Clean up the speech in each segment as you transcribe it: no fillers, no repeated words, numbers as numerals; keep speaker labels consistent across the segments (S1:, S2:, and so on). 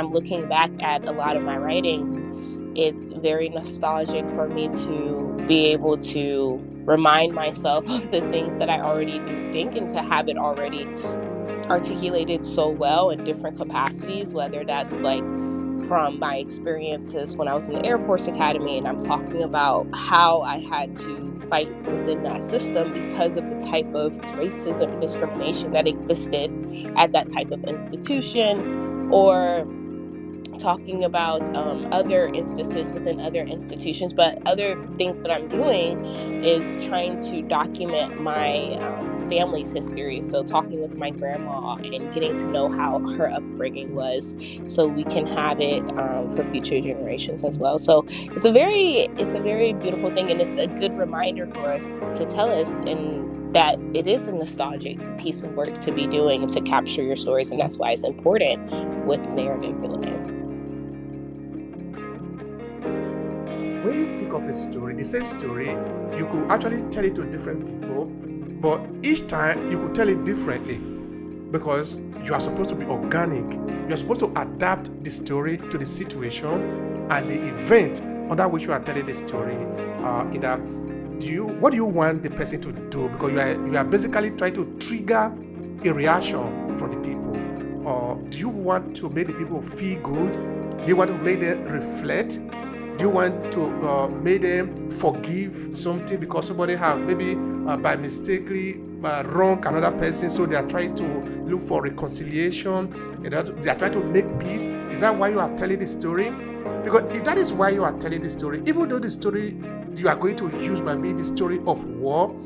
S1: I'm looking back at a lot of my writings, it's very nostalgic for me to be able to remind myself of the things that I already do think, and to have it already articulated so well in different capacities, whether that's like from my experiences when I was in the Air Force Academy, and I'm talking about how I had to fight within that system because of the type of racism and discrimination that existed at that type of institution, or talking about other instances within other institutions. But other things that I'm doing is trying to document my family's history. So talking with my grandma and getting to know how her upbringing was, so we can have it for future generations as well. So it's a very beautiful thing, and it's a good reminder for us to tell us in that it is a nostalgic piece of work to be doing and to capture your stories, and that's why it's important with narrative building.
S2: When you pick up a story, the same story, you could actually tell it to different people, but each time you could tell it differently, because you are supposed to be organic. You are supposed to adapt the story to the situation and the event under which you are telling the story. What do you want the person to do? Because you are basically trying to trigger a reaction from the people. Or do you want to make the people feel good? Do you want to make them reflect? Do you want to make them forgive something because somebody have maybe by mistakenly wrong another person, so they are trying to look for reconciliation, they are trying to make peace? Is that why you are telling the story? Because if that is why you are telling the story, even though the story you are going to use might be the story of war,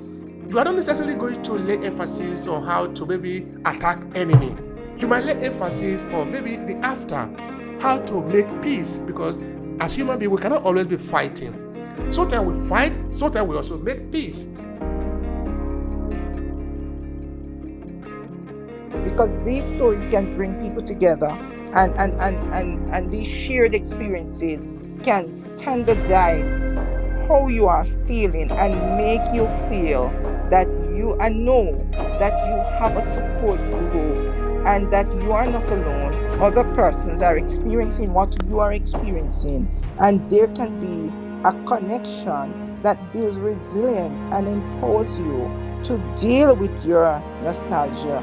S2: you are not necessarily going to lay emphasis on how to maybe attack enemy. You might lay emphasis on maybe the after, how to make peace, because as human beings, we cannot always be fighting. Sometimes we fight, sometimes we also make peace.
S3: Because these stories can bring people together, and these shared experiences can standardize how you are feeling and make you feel that you know that you have a support group and that you are not alone. Other persons are experiencing what you are experiencing, and there can be a connection that builds resilience and empowers you to deal with your nostalgia.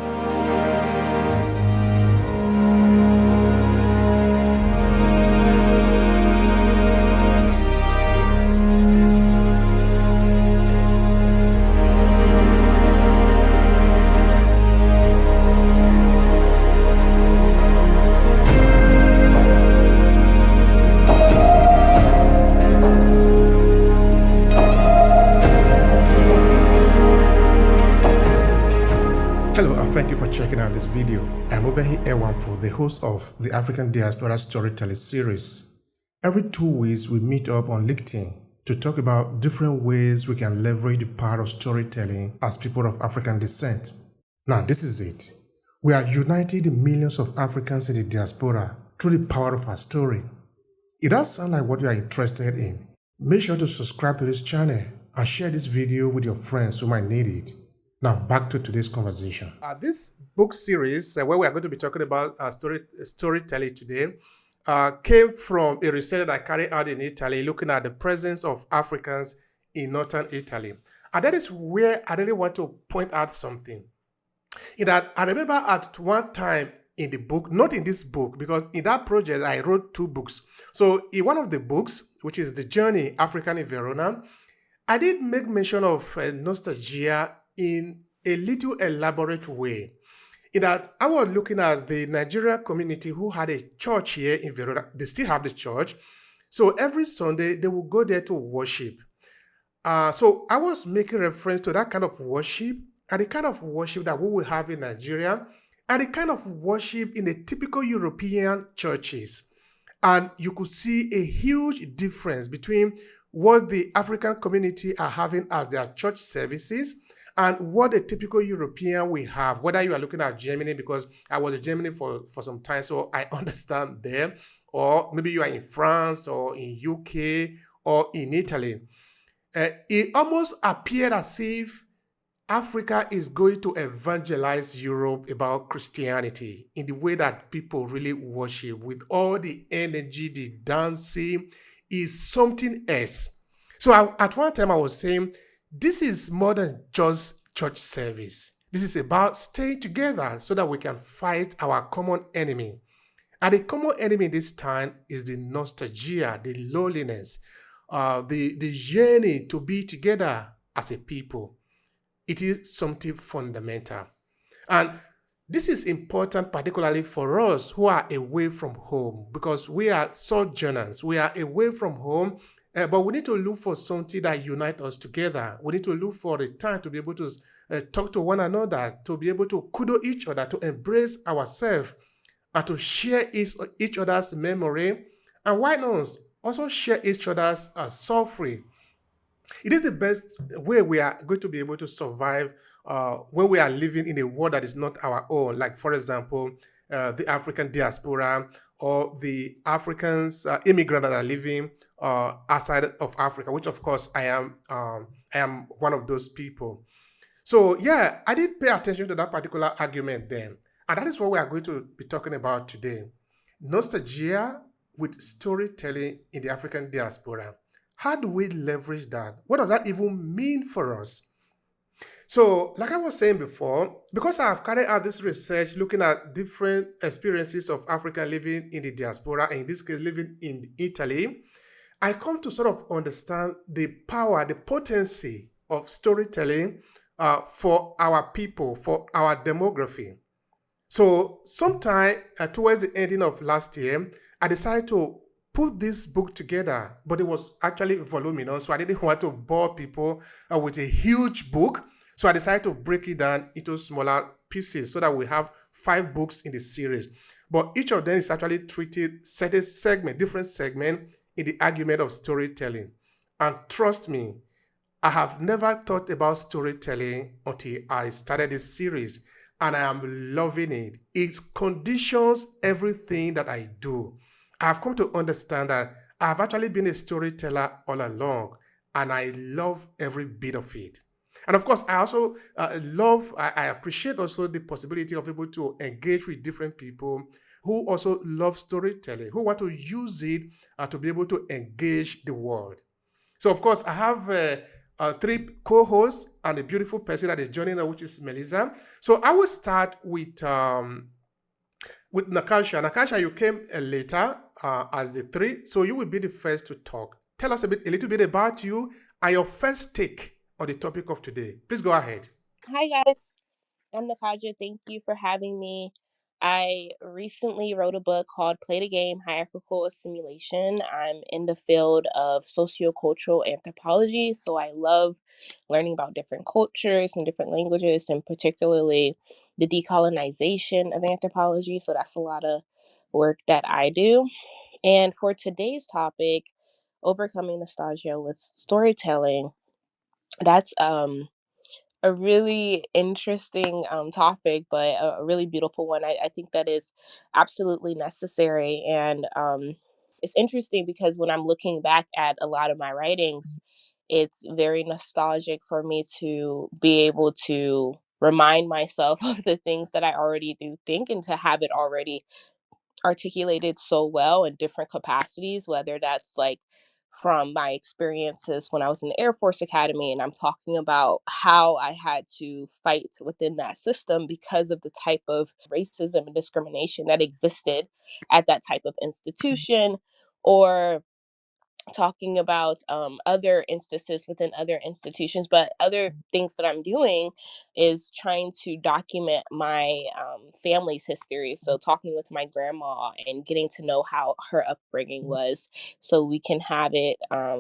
S2: Hello, and thank you for checking out this video. I'm Obehi Ewanfoh, the host of the African Diaspora Storytelling series. Every 2 weeks, we meet up on LinkedIn to talk about different ways we can leverage the power of storytelling as people of African descent. Now, this is it. We are uniting the millions of Africans in the diaspora through the power of our story. It does sound like what you are interested in. Make sure to subscribe to this channel and share this video with your friends who might need it. Now, back to today's conversation. This book series, where we are going to be talking about storytelling today, came from a research that I carried out in Italy, looking at the presence of Africans in northern Italy. And that is where I really want to point out something. In that, I remember at one time in the book, not in this book, because in that project, I wrote 2 books. So in one of the books, which is The Journey, African in Verona, I did make mention of nostalgia in a little elaborate way. In that, I was looking at the Nigerian community who had a church here in Verona. They still have the church. So every Sunday, they will go there to worship. So I was making reference to that kind of worship, and the kind of worship that we will have in Nigeria, and the kind of worship in the typical European churches. And you could see a huge difference between what the African community are having as their church services and what the typical European we have, whether you are looking at Germany, because I was in Germany for some time, so I understand them, or maybe you are in France or in UK or in Italy. It almost appeared as if Africa is going to evangelize Europe about Christianity in the way that people really worship with all the energy, the dancing is something else. So at one time I was saying, this is more than just church service. This is about staying together so that we can fight our common enemy. And the common enemy this time is the nostalgia, the loneliness, the yearning to be together as a people. It is something fundamental. And this is important, particularly for us who are away from home, because we are sojourners. We are away from home, but we need to look for something that unites us together. We need to look for a time to be able to talk to one another, to be able to kudo each other, to embrace ourselves, and to share each other's memory. And why not also share each other's suffering. It is the best way we are going to be able to survive when we are living in a world that is not our own. Like, for example, the African diaspora or the Africans, immigrants that are living outside of Africa, which of course I am. I am one of those people. So yeah, I did pay attention to that particular argument then, and that is what we are going to be talking about today: nostalgia with storytelling in the African diaspora. How do we leverage that? What does that even mean for us? So, like I was saying before, because I have carried out this research looking at different experiences of African living in the diaspora, and in this case, living in Italy, I come to sort of understand the power, the potency of storytelling for our people, for our demography. So, sometime towards the ending of last year, I decided to put this book together, but it was actually voluminous, so I didn't want to bore people with a huge book. So I decided to break it down into smaller pieces so that we have 5 books in the series. But each of them is actually treated certain segment, different segment in the argument of storytelling. And trust me, I have never thought about storytelling until I started this series, and I am loving it. It conditions everything that I do. I've come to understand that I've actually been a storyteller all along, and I love every bit of it. And of course, I also I appreciate also the possibility of able to engage with different people who also love storytelling, who want to use it to be able to engage the world. So, of course, I have 3 co-hosts and a beautiful person that is joining us, which is Melissa. So, I will start with Nakasha. Nakasha, you came later as the 3, so you will be the first to talk. Tell us a little bit about you and your first take on the topic of today. Please go ahead.
S1: Hi, guys. I'm Nakaja. Thank you for having me. I recently wrote a book called Play the Game Hierarchical Assimilation. I'm in the field of sociocultural anthropology, so I love learning about different cultures and different languages, and particularly the decolonization of anthropology. So that's a lot of work that I do. And for today's topic, overcoming nostalgia with storytelling, that's a really interesting topic, but a really beautiful one. I think that is absolutely necessary. And it's interesting because when I'm looking back at a lot of my writings, it's very nostalgic for me to be able to remind myself of the things that I already do think and to have it already articulated so well in different capacities, whether that's like from my experiences when I was in the Air Force Academy, and I'm talking about how I had to fight within that system because of the type of racism and discrimination that existed at that type of institution, or talking about other instances within other institutions. But other things that I'm doing is trying to document my family's history. So talking with my grandma and getting to know how her upbringing was, so we can have it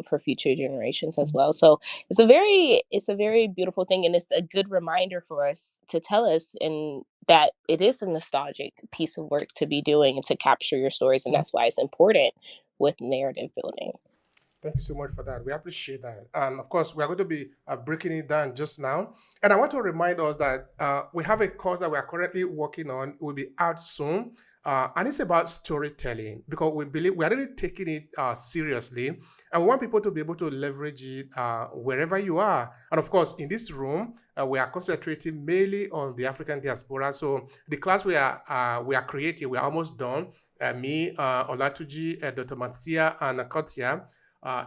S1: for future generations as well. So it's a very beautiful thing, and it's a good reminder for us to tell us and that it is a nostalgic piece of work to be doing and to capture your stories, and that's why it's important with narrative building.
S2: Thank you so much for that. We appreciate that. And of course, we are going to be breaking it down just now. And I want to remind us that we have a course that we are currently working on. It will be out soon. And it's about storytelling because we believe we are really taking it seriously. And we want people to be able to leverage it wherever you are. And of course, in this room, we are concentrating mainly on the African diaspora. So the class we are creating, we are almost done. Me, Olatuji, Dr. Matsia, and Kotia.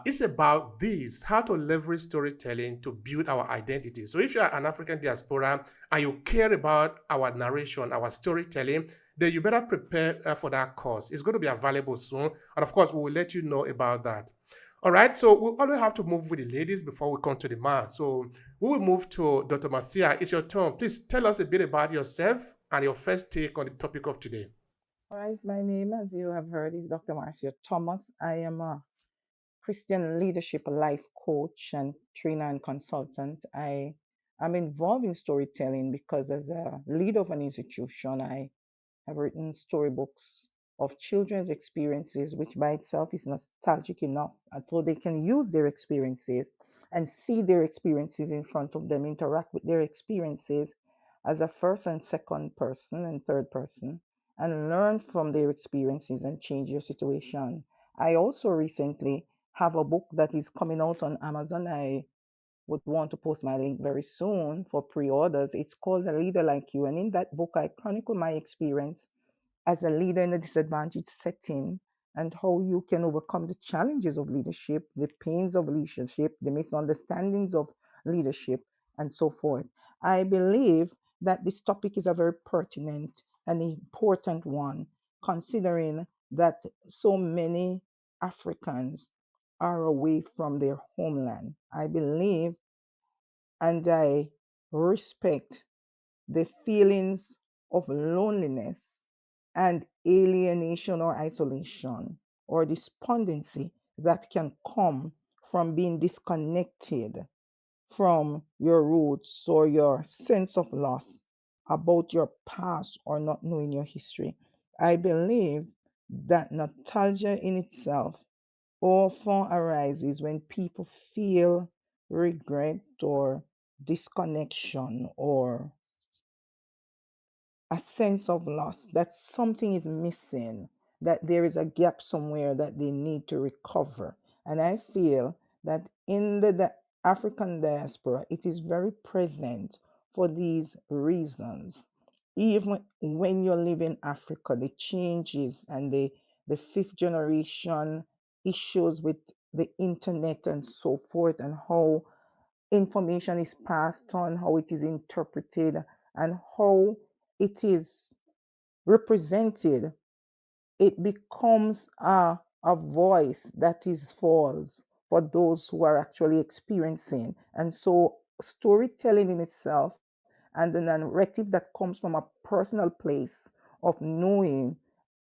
S2: It's about this, how to leverage storytelling to build our identity. So if you are an African diaspora and you care about our narration, our storytelling, then you better prepare for that course. It's going to be available soon. And of course, we will let you know about that. All right, so we always have to move with the ladies before we come to the man. So we will move to Dr. Marcia. It's your turn. Please tell us a bit about yourself and your first take on the topic of today.
S3: All right, my name, as you have heard, is Dr. Marcia Thomas. I am a Christian leadership life coach and trainer and consultant. I am involved in storytelling because as a leader of an institution, I have written storybooks of children's experiences, which by itself is nostalgic enough. And so they can use their experiences and see their experiences in front of them, interact with their experiences as a first and second person and third person, and learn from their experiences and change your situation. I also recently have a book that is coming out on Amazon. I would want to post my link very soon for pre-orders. It's called A Leader Like You. And in that book, I chronicle my experience as a leader in a disadvantaged setting and how you can overcome the challenges of leadership, the pains of leadership, the misunderstandings of leadership, and so forth. I believe that this topic is a very pertinent and important one, considering that so many Africans are away from their homeland. I believe and I respect the feelings of loneliness and alienation or isolation or despondency that can come from being disconnected from your roots or your sense of loss about your past or not knowing your history. I believe that nostalgia in itself often arises when people feel regret or disconnection or a sense of loss, that something is missing, that there is a gap somewhere that they need to recover. And I feel that in the African diaspora, it is very present for these reasons. Even when you live in Africa, the changes and the fifth generation issues with the internet and so forth, and how information is passed on, how it is interpreted, and how it is represented, it becomes a voice that is false for those who are actually experiencing. And so, storytelling in itself and the narrative that comes from a personal place of knowing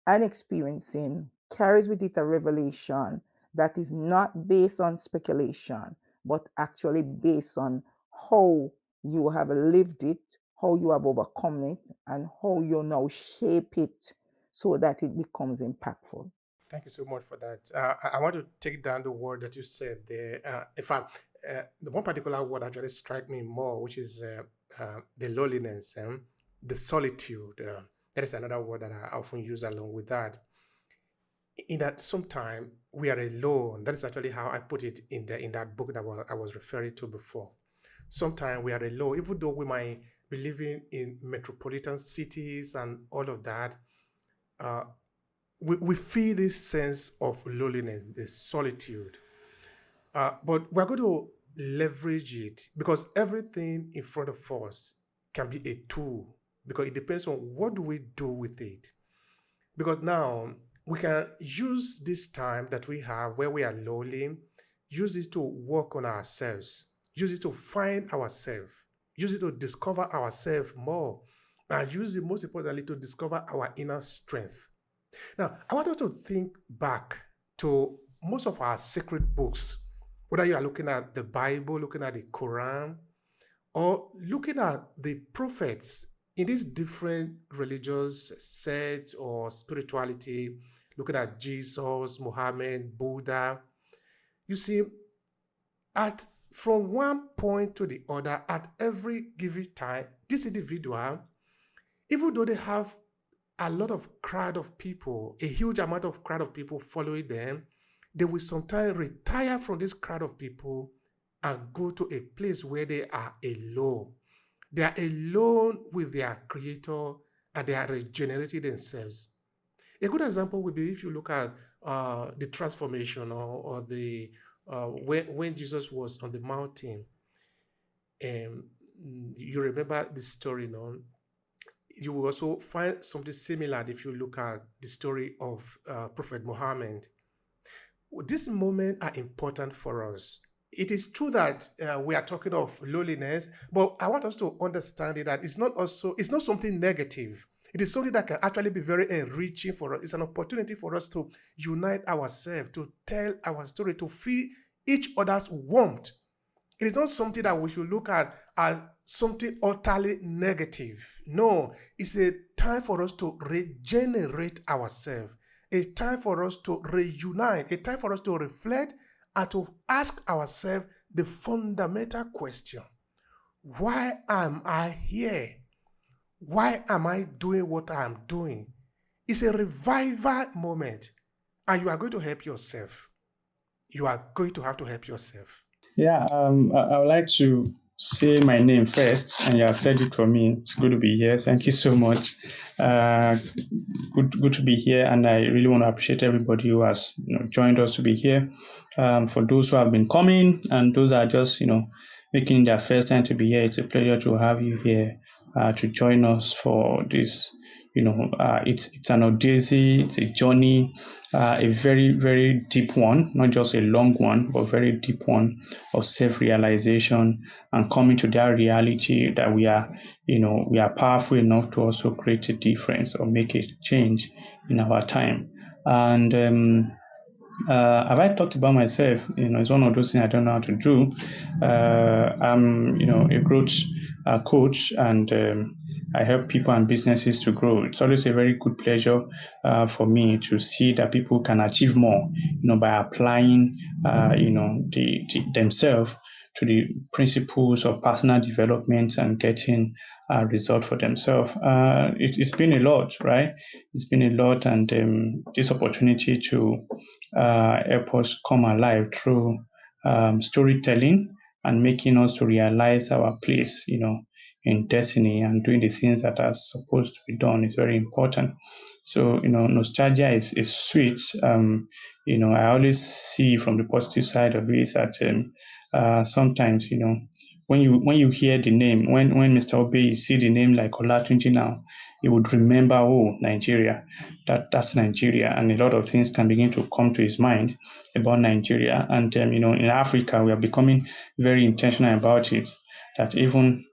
S3: and experiencing carries with it a revelation that is not based on speculation, but actually based on how you have lived it, how you have overcome it, and how you now shape it so that it becomes impactful.
S2: Thank you so much for that. I want to take down the word that you said there. In fact, the one particular word actually strike me more, which is the loneliness, the solitude. That is another word that I often use along with that. In that sometimes we are alone. That is actually how I put it in that book that I was referring to before. Sometimes we are alone, even though we might be living in metropolitan cities and all of that. Uh, we feel this sense of loneliness, this solitude. But we're going to leverage it because everything in front of us can be a tool because it depends on what do we do with it. Because now we can use this time that we have where we are lonely, use it to work on ourselves, use it to find ourselves, use it to discover ourselves more, and use it most importantly to discover our inner strength. Now, I want you to think back to most of our sacred books, whether you are looking at the Bible, looking at the Quran, or looking at the prophets in these different religious sects or spirituality, looking at Jesus, Muhammad, Buddha. You see, from one point to the other, at every given time, this individual, even though they have a lot of crowd of people, a huge amount of crowd of people following them, they will sometimes retire from this crowd of people and go to a place where they are alone. They are alone with their creator and they are regenerating themselves. A good example would be if you look at the transformation or the when Jesus was on the mountain. Um, you remember the story, no? You will also find something similar if you look at the story of Prophet Muhammad. These moments are important for us. It is true that we are talking of loneliness, but I want us to understand it that it's not something negative. It is something that can actually be very enriching for us. It's an opportunity for us to unite ourselves, to tell our story, to feel each other's warmth. It is not something that we should look at as something utterly negative. No, it's a time for us to regenerate ourselves, a time for us to reunite, a time for us to reflect and to ask ourselves the fundamental question: why am I here? Why am I doing what I'm doing? It's a revival moment, and you are going to help yourself. You are going to have to help yourself.
S4: Yeah, I would like to say my name first, and you have said it for me. It's good to be here. Thank you so much. Uh, good to be here, and I really want to appreciate everybody who has joined us to be here. For those who have been coming, and those that are just making their first time to be here, it's a pleasure to have you here to join us for this. It's an odyssey, it's a journey, a very, very deep one, not just a long one, but very deep one of self-realization and coming to that reality that we are powerful enough to also create a difference or make a change in our time. And have I talked about myself? It's one of those things I don't know how to do. I'm, a growth coach, and I help people and businesses to grow. It's always a very good pleasure for me to see that people can achieve more, by applying, themselves to the principles of personal development and getting a result for themselves. It's been a lot, right? It's been a lot, and this opportunity to help us come alive through storytelling and making us to realize our place, in destiny and doing the things that are supposed to be done is very important. So, nostalgia is sweet. I always see from the positive side of it that sometimes, when you hear the name, when Mr. Obehi see the name like Olatunji now, he would remember, oh, Nigeria, that's Nigeria, and a lot of things can begin to come to his mind about Nigeria. And in Africa, we are becoming very intentional about it. That even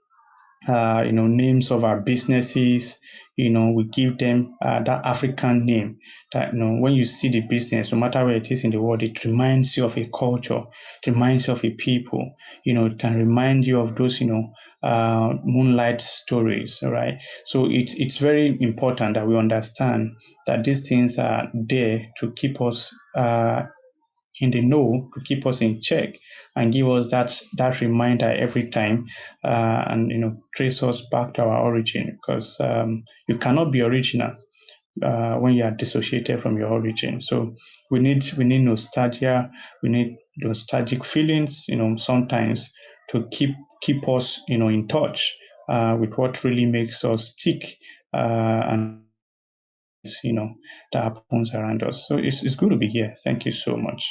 S4: names of our businesses, we give them that African name that, when you see the business, no matter where it is in the world, it reminds you of a culture, it reminds you of a people, it can remind you of those, moonlight stories, right? So it's very important that we understand that these things are there to keep us in the know, to keep us in check and give us that reminder every time, and trace us back to our origin, because you cannot be original when you are dissociated from your origin. So we need nostalgia, we need nostalgic feelings, sometimes to keep us in touch with what really makes us tick, and you know that happens around us. So it's good to be here. Thank you so much.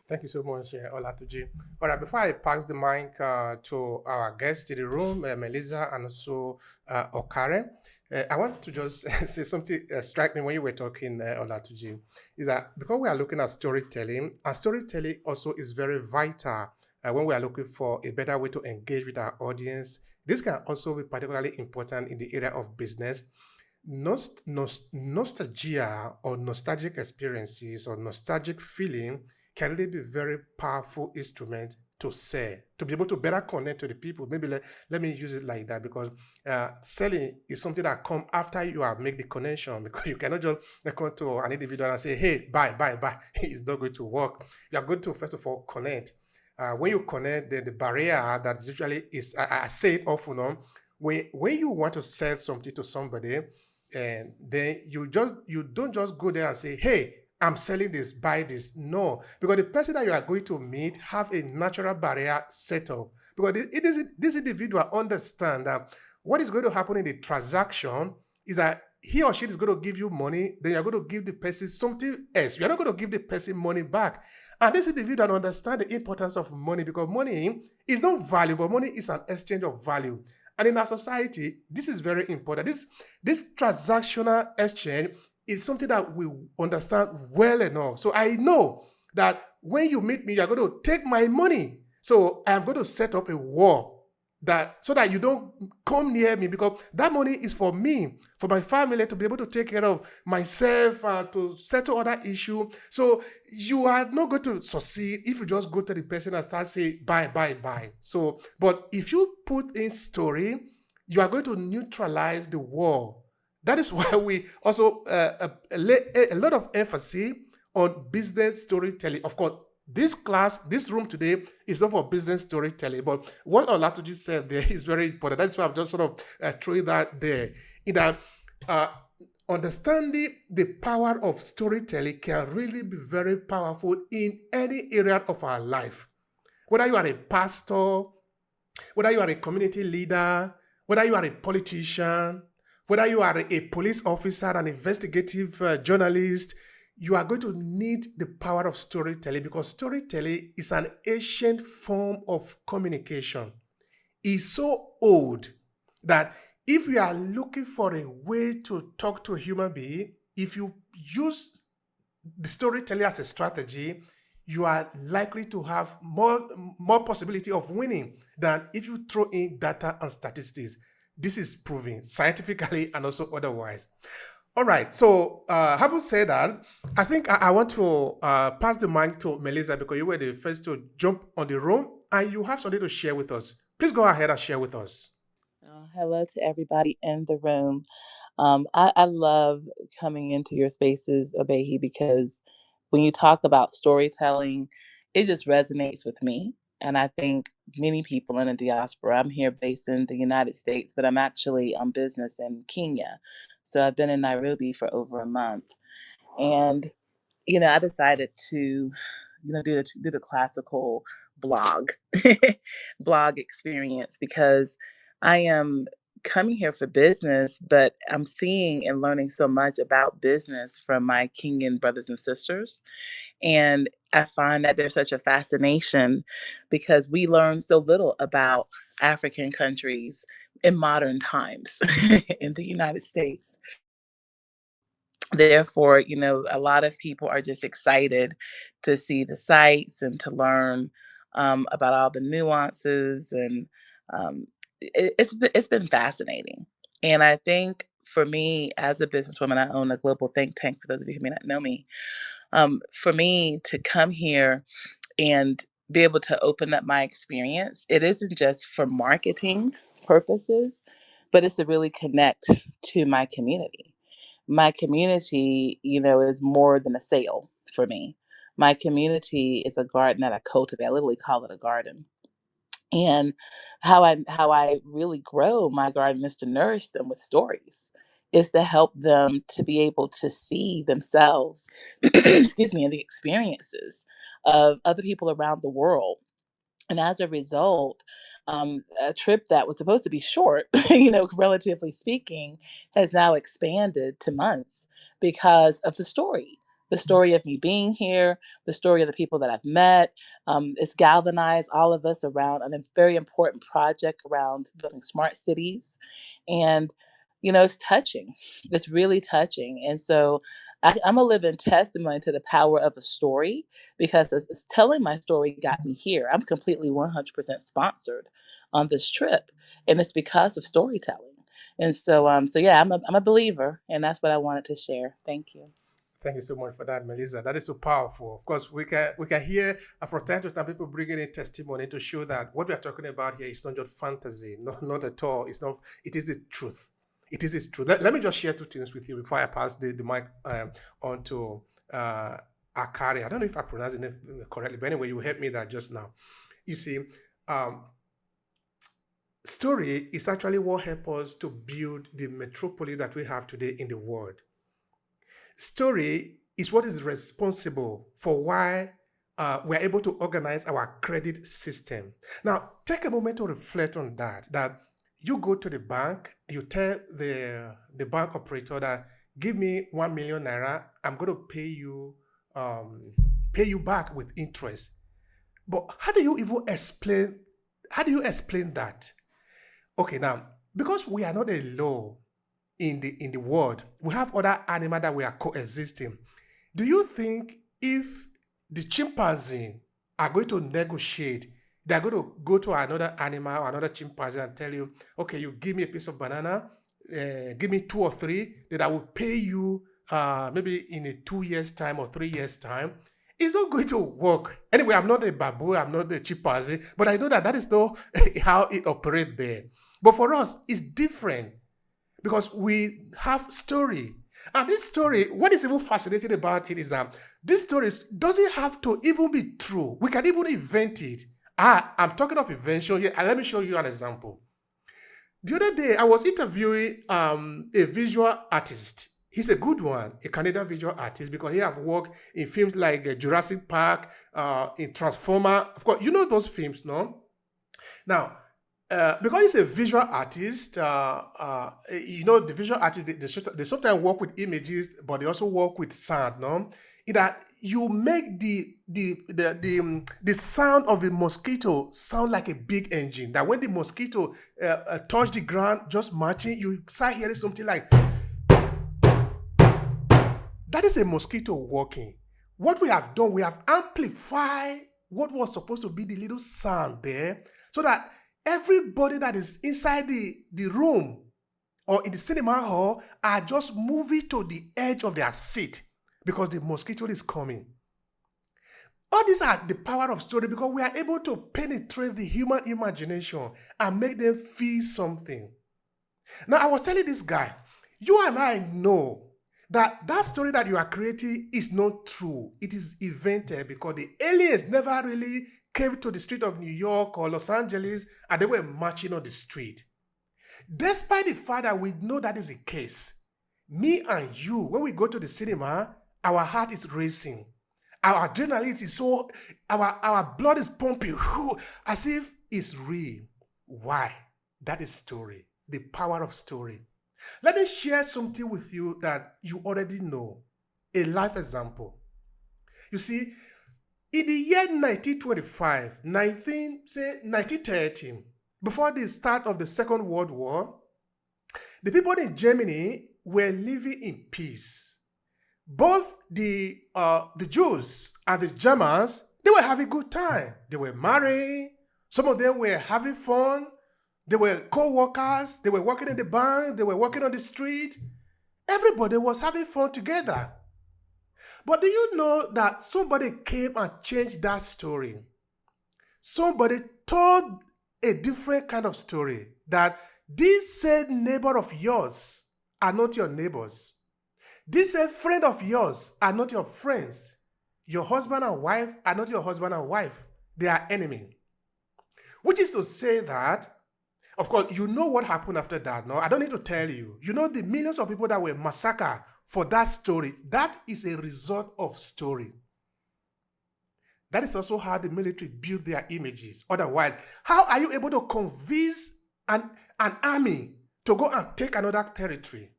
S2: Thank you so much, Olatuji. All right, before I pass the mic to our guests in the room, Melissa and also Okare, I want to just say something strike me when you were talking, Olatuji, is that because we are looking at storytelling, and storytelling also is very vital when we are looking for a better way to engage with our audience. This can also be particularly important in the area of business. Nostalgia or nostalgic experiences or nostalgic feeling can really be very powerful instrument to sell, to be able to better connect to the people. Maybe let me use it like that, because selling is something that come after you have made the connection, because you cannot just come to an individual and say, hey, buy, buy, buy. It's not going to work. You are going to, first of all, connect. When you connect, the barrier that usually is, I say it often, when you want to sell something to somebody, and then you don't just go there and say, hey, I'm selling this, buy this. No, because the person that you are going to meet have a natural barrier set up. Because this individual understand that what is going to happen in the transaction is that he or she is going to give you money, then you're going to give the person something else. You're not going to give the person money back. And this individual understand the importance of money, because money is not valuable. Money is an exchange of value. And in our society, this is very important. This transactional exchange is something that we understand well enough. So I know that when you meet me, you're going to take my money. So I'm going to set up a wall so that you don't come near me, because that money is for me, for my family, to be able to take care of myself, to settle other issues. So you are not going to succeed if you just go to the person and start saying, buy, buy, buy. So, but if you put in story, you are going to neutralize the wall. That is why we also lay a lot of emphasis on business storytelling. Of course, this room today is not for business storytelling, but what Olatuji said there is very important. That's why I'm just sort of throwing that there. In that, understanding the power of storytelling can really be very powerful in any area of our life. Whether you are a pastor, whether you are a community leader, whether you are a politician, whether you are a police officer, an investigative journalist, you are going to need the power of storytelling, because storytelling is an ancient form of communication. It's so old that if you are looking for a way to talk to a human being, if you use the storytelling as a strategy, you are likely to have more possibility of winning than if you throw in data and statistics. This is proven scientifically and also otherwise. All right. So having said that, I think I want to pass the mic to Melissa, because you were the first to jump on the room and you have something to share with us. Please go ahead and share with us.
S5: Hello to everybody in the room. I love coming into your spaces, Obehi, because when you talk about storytelling, it just resonates with me. And I think many people in the diaspora, I'm here based in the United States, but I'm actually on business in Kenya. So I've been in Nairobi for over a month. And I decided to, do the classical blog, blog experience, because I am coming here for business, but I'm seeing and learning so much about business from my Kenyan brothers and sisters. And I find that there's such a fascination because we learn so little about African countries in modern times in the United States. Therefore, a lot of people are just excited to see the sites and to learn about all the nuances, and it's been fascinating. And I think for me, as a businesswoman, I own a global think tank. For those of you who may not know me, for me to come here and be able to open up my experience, it isn't just for marketing purposes, but it's to really connect to my community. My community, is more than a sale for me. My community is a garden that I cultivate. I literally call it a garden. And how I really grow my garden is to nourish them with stories. Is to help them to be able to see themselves, excuse me, in the experiences of other people around the world. And as a result, a trip that was supposed to be short, relatively speaking, has now expanded to months because of the story. The story of me being here, the story of the people that I've met. It's galvanized all of us around a very important project around building smart cities. And, it's touching. It's really touching. And so I'm a living testimony to the power of a story, because as telling my story got me here. I'm completely 100% sponsored on this trip, and it's because of storytelling. And so, yeah, I'm a believer, and that's what I wanted to share. Thank you.
S2: Thank you so much for that, Melissa. That is so powerful. Of course, we can hear from time to time people bringing in testimony to show that what we are talking about here is not just fantasy. No, not at all. It's not. It is the truth. It is the truth. Let me just share two things with you before I pass the mic on to Akari. I don't know if I pronounced it correctly, but anyway, you helped me that just now. You see, um, story is actually what helps us to build the metropolis that we have today in the world. Story is what is responsible for why we're able to organize our credit system. Now, take a moment to reflect on that you go to the bank, you tell the bank operator that give me 1 million naira, I'm going to pay you back with interest. But how do you explain that? Okay, now, because we are not a law in the world, we have other animals that we are coexisting. Do you think if the chimpanzee are going to negotiate, they're going to go to another animal or another chimpanzee and tell you, okay, you give me a piece of banana, give me 2 or 3, then I will pay you maybe in a 2 years time or 3 years time? It's not going to work. Anyway, I'm not a baboon, I'm not a chimpanzee, but I know that is not how it operates there. But for us, it's different because we have story. And this story, what is even fascinating about it is that this story doesn't have to even be true. We can even invent it. I'm talking of invention here, and let me show you an example. The other day, I was interviewing a visual artist. He's a good one, a Canadian visual artist, because he has worked in films like Jurassic Park, in Transformer. Of course, you know those films, no? Now, because he's a visual artist, the visual artists, they sometimes work with images, but they also work with sound, no? In that you make the sound of the mosquito sound like a big engine. That when the mosquito touch the ground, just marching, you start hearing something like, that is a mosquito walking. What we have done, we have amplified what was supposed to be the little sound there, so that everybody that is inside the room or in the cinema hall are just moving to the edge of their seat because the mosquito is coming. All these are the power of story, because we are able to penetrate the human imagination and make them feel something. Now, I was telling this guy, you and I know that story that you are creating is not true. It is invented because the aliens never really came to the street of New York or Los Angeles and they were marching on the street. Despite the fact that we know that is the case, me and you, when we go to the cinema, our heart is racing. Our adrenaline is so, our blood is pumping as if it's real. Why? That is story, the power of story. Let me share something with you that you already know, a life example. You see, in the year 1925, 1930, before the start of the Second World War, the people in Germany were living in peace. Both the Jews and the Germans, they were having a good time. They were married. Some of them were having fun. They were co-workers. They were working in the bank. They were working on the street. Everybody was having fun together. But do you know that somebody came and changed that story? Somebody told a different kind of story, that this said neighbor of yours are not your neighbors. This said friend of yours are not your friends. Your husband and wife are not your husband and wife. They are enemy. Which is to say that, of course, you know what happened after that, no? I don't need to tell you. You know the millions of people that were massacred for that story. That is a result of story. That is also how the military build their images. Otherwise, how are you able to convince an army to go and take another territory?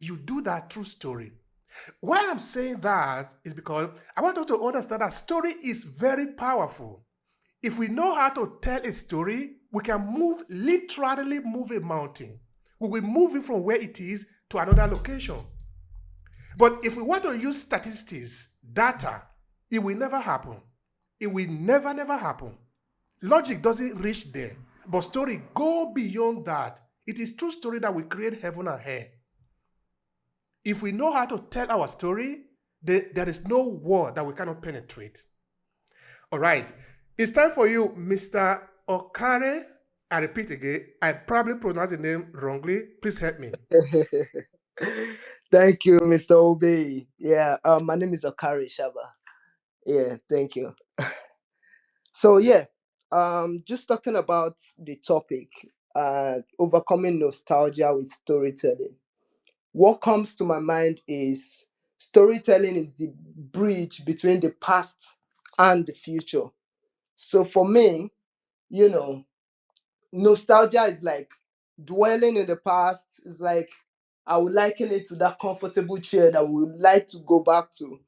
S2: You do that through story. Why I'm saying that is because I want you to understand that story is very powerful. If we know how to tell a story, we can literally move a mountain. We will move it from where it is to another location. But if we want to use statistics, data, it will never happen. It will never happen. Logic doesn't reach there. But story go beyond that. It is through story that we create heaven and hell. If we know how to tell our story, there is no wall that we cannot penetrate. All right. It's time for you, Mr. Okare. I repeat again, I probably pronounced the name wrongly. Please help me.
S6: Thank you, Mr. Obehi. Yeah, my name is Okari Shaba. Yeah, thank you. So yeah, just talking about the topic, overcoming nostalgia with storytelling. What comes to my mind is storytelling is the bridge between the past and the future. So for me, you know, nostalgia is like dwelling in the past. It's like I would liken it to that comfortable chair that we would like to go back to.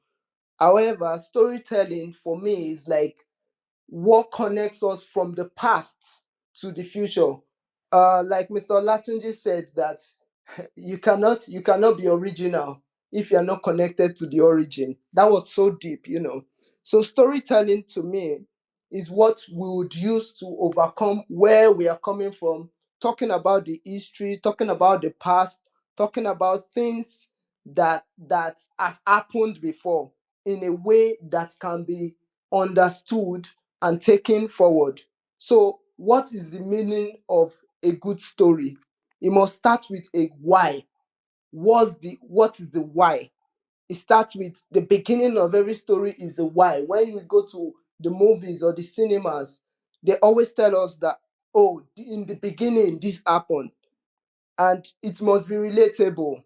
S6: However, storytelling for me is like what connects us from the past to the future. Like Mr. Latunji said that you cannot be original if you're not connected to the origin. That was so deep. So storytelling to me is what we would use to overcome where we are coming from, talking about the history, talking about the past, talking about things that has happened before in a way that can be understood and taken forward. So what is the meaning of a good story? It must start with a why. What is the why? It starts with the beginning of every story is the why. When we go to the movies or the cinemas, they always tell us that, oh, in the beginning this happened, and it must be relatable.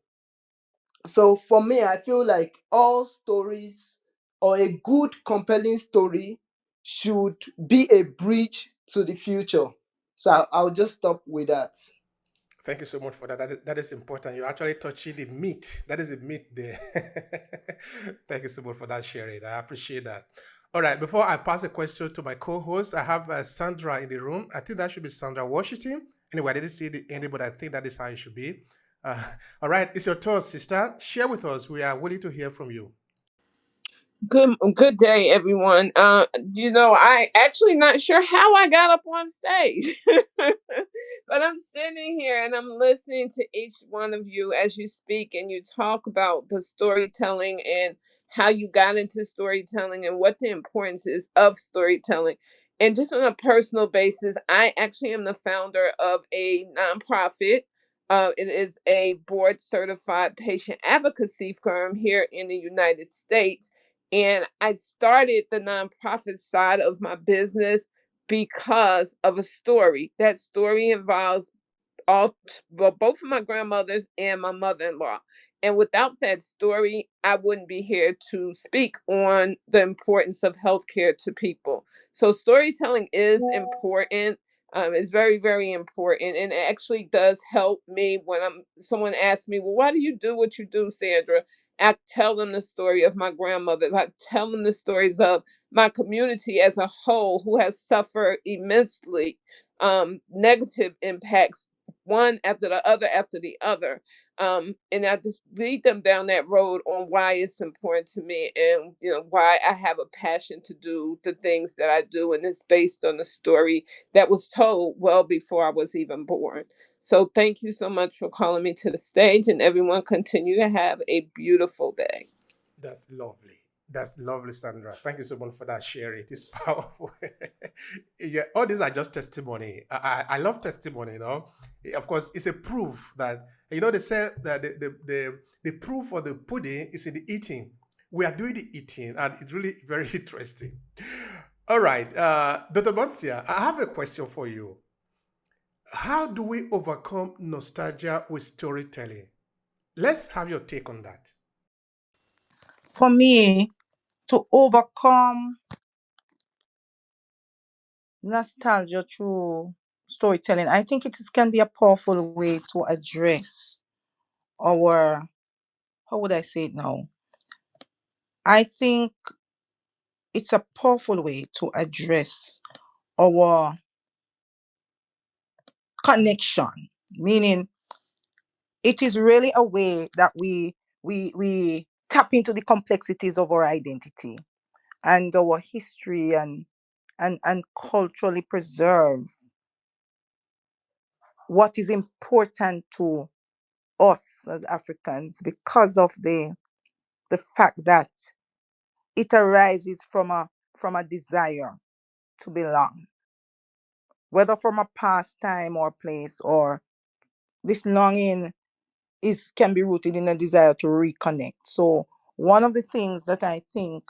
S6: So for me, I feel like all stories or a good compelling story should be a bridge to the future. So I'll just stop with that.
S2: Thank you so much for that. That is important. You're actually touching the meat. That is the meat there. Thank you so much for that sharing. I appreciate that. All right. Before I pass the question to my co-host, I have Sandra in the room. I think that should be Sandra Washington. Anyway, I didn't see the ending, but I think that is how it should be. Uh, all right. It's your turn, sister. Share with us. We are willing to hear from you.
S7: Good day, everyone. I actually not sure how I got up on stage, but I'm standing here and I'm listening to each one of you as you speak and you talk about the storytelling and how you got into storytelling and what the importance is of storytelling. And just on a personal basis, I actually am the founder of a nonprofit. It is a board certified patient advocacy firm here in the United States, and I started the nonprofit side of my business because of a story. That story involves both of my grandmothers and my mother-in-law. And without that story, I wouldn't be here to speak on the importance of healthcare to people. So storytelling is important. It's very, very important, and it actually does help me when someone asks me, "Well, why do you do what you do, Sandra?" I tell them the story of my grandmothers. I tell them the stories of my community as a whole, who has suffered immensely negative impacts, one after the other. And I just lead them down that road on why it's important to me, and why I have a passion to do the things that I do, and it's based on a story that was told well before I was even born. So thank you so much for calling me to the stage, and everyone continue to have a beautiful day.
S2: That's lovely. That's lovely, Sandra. Thank you so much for that share. It is powerful. Yeah, all these are just testimony. I love testimony, Of course, it's a proof that, they say that the proof for the pudding is in the eating. We are doing the eating, and it's really very interesting. All right. Dr. Monsia, I have a question for you. How do we overcome nostalgia with storytelling? Let's have your take on that.
S3: For me, to overcome nostalgia through storytelling, I think can be a powerful way to address our, how would I say it now? I think it's a powerful way to address our connection, meaning it is really a way that we tap into the complexities of our identity and our history, and culturally preserve what is important to us as Africans because of the fact that it arises from a desire to belong, whether from a past time or place, or this longing is can be rooted in a desire to reconnect. So one of the things that I think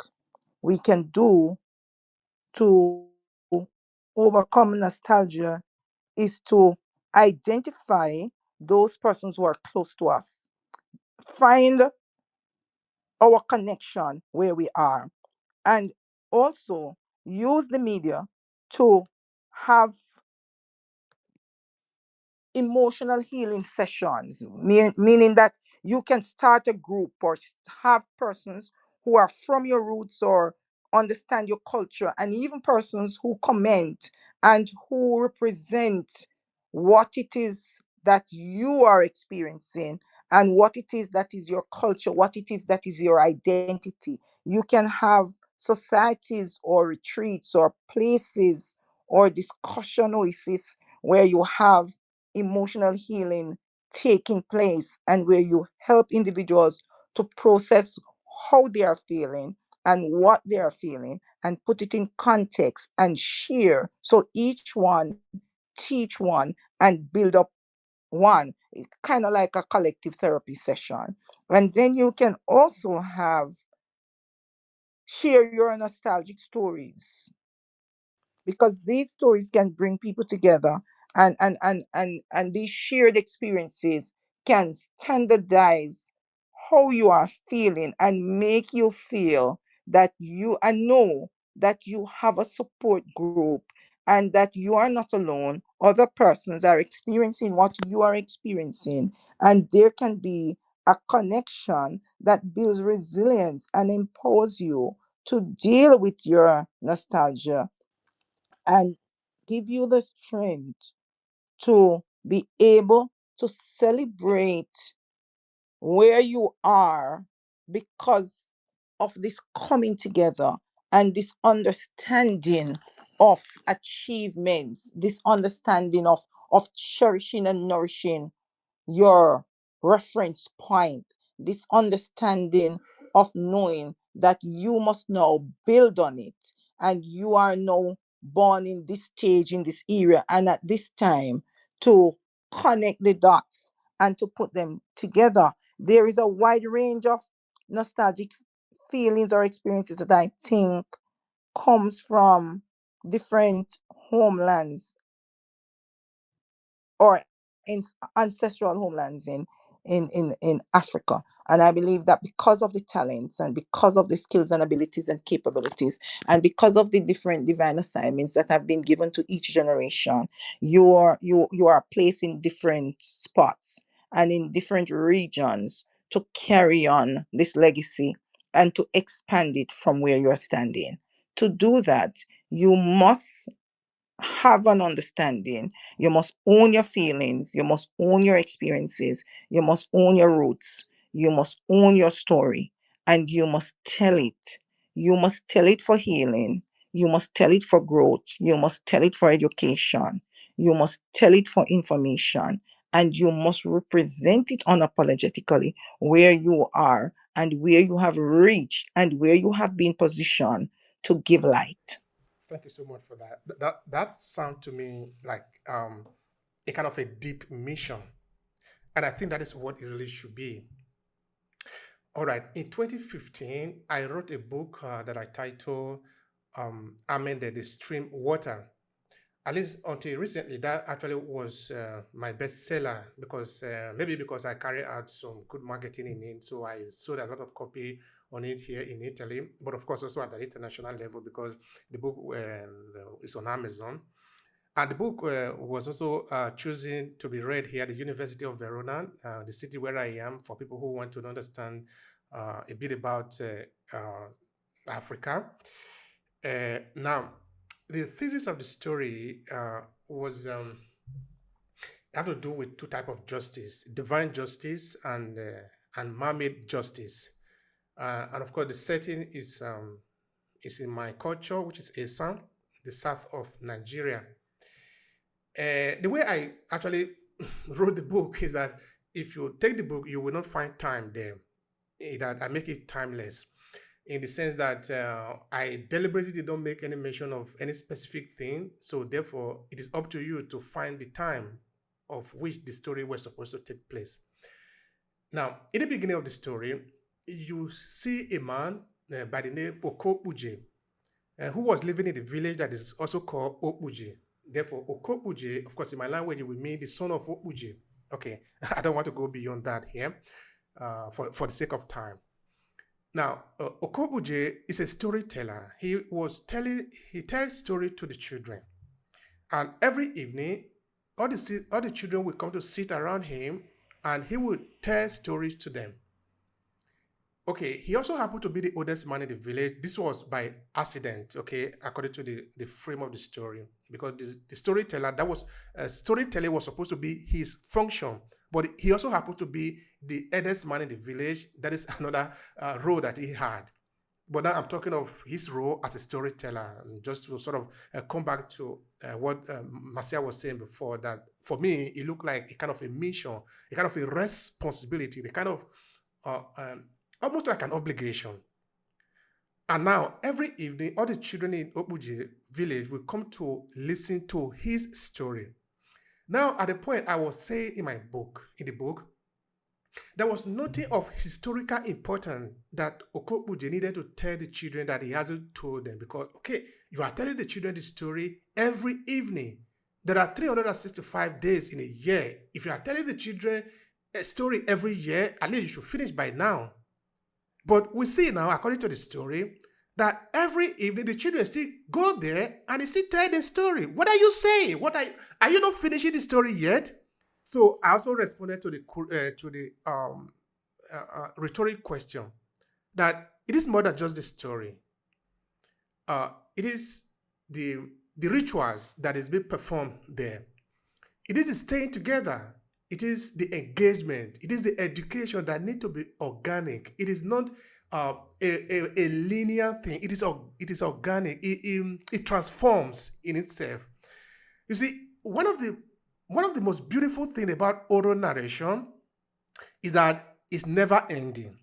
S3: we can do to overcome nostalgia is to identify those persons who are close to us, find our connection where we are, and also use the media to have emotional healing sessions, meaning that you can start a group or have persons who are from your roots or understand your culture, and even persons who comment and who represent what it is that you are experiencing and what it is that is your culture, what it is that is your identity. You can have societies or retreats or places or discussion oasis where you have emotional healing taking place and where you help individuals to process how they are feeling and what they are feeling and put it in context and share, so each one teach one and build up one. It's kind of like a collective therapy session. And then you can also have share your nostalgic stories, because these stories can bring people together, and these shared experiences can standardize how you are feeling and make you feel that you and know that you have a support group and that you are not alone. Other persons are experiencing what you are experiencing, and there can be a connection that builds resilience and empowers you to deal with your nostalgia and give you the strength to be able to celebrate where you are because of this coming together and this understanding of achievements, this understanding of cherishing and nourishing your reference point, this understanding of knowing that you must now build on it, and you are now born in this stage, in this era, and at this time to connect the dots and to put them together. There is a wide range of nostalgic feelings or experiences that I think comes from different homelands or in ancestral homelands in Africa. And I believe that because of the talents and because of the skills and abilities and capabilities and because of the different divine assignments that have been given to each generation, you are placed in different spots and in different regions to carry on this legacy and to expand it from where you're standing. To do that, you must have an understanding. You must own your feelings. You must own your experiences. You must own your roots. You must own your story. And you must tell it. You must tell it for healing. You must tell it for growth. You must tell it for education. You must tell it for information. And you must represent it unapologetically where you are and where you have reached and where you have been positioned to give light.
S2: Thank you so much for that. That sounds to me like a kind of a deep mission, and I think that is what it really should be. All right. In 2015, I wrote a book that I titled "Amended the Stream Water." At least until recently, that actually was my bestseller because maybe because I carry out some good marketing in it, so I sold a lot of copy on it here in Italy, but of course also at the international level because the book is on Amazon. And the book was also chosen to be read here at the University of Verona, the city where I am, for people who want to understand a bit about Africa. Now, the thesis of the story was have to do with two type of justice: divine justice and man-made justice. And of course, the setting is in my culture, which is Esan, the south of Nigeria. The way I actually wrote the book is that if you take the book, you will not find time there. That I make it timeless in the sense that I deliberately don't make any mention of any specific thing. So therefore, it is up to you to find the time of which the story was supposed to take place. Now, in the beginning of the story, you see a man by the name Okokuje, who was living in the village that is also called Okuje. Therefore, Okokuje, of course, in my language, it will mean the son of Okuje. Okay, I don't want to go beyond that here for the sake of time. Now, Okokuje is a storyteller. He tells story to the children. And every evening, all the children will come to sit around him and he would tell stories to them. Okay, he also happened to be the oldest man in the village. This was by accident, okay, according to the frame of the story. Because the storyteller, storytelling was supposed to be his function, but he also happened to be the eldest man in the village. That is another role that he had. But now I'm talking of his role as a storyteller. And just to sort of come back to what Marcia was saying before, that for me, it looked like a kind of a mission, a kind of a responsibility, the kind of almost like an obligation. And now, every evening, all the children in Okuje village will come to listen to his story. Now, at the point I was saying in the book, there was nothing of historical importance that Okokuje needed to tell the children that he hasn't told them. Because, okay, you are telling the children the story every evening. There are 365 days in a year. If you are telling the children a story every year, at least you should finish by now. But we see now, according to the story, that every evening the children still go there and they still tell the story. What are you saying? Are you not finishing the story yet? So I also responded to the rhetoric question that it is more than just the story. It is the rituals that is being performed there. It is the staying together. It is the engagement. It is the education that need to be organic. It is not a linear thing. It is organic. It transforms in itself. You see, one of the most beautiful things about oral narration is that it's never ending.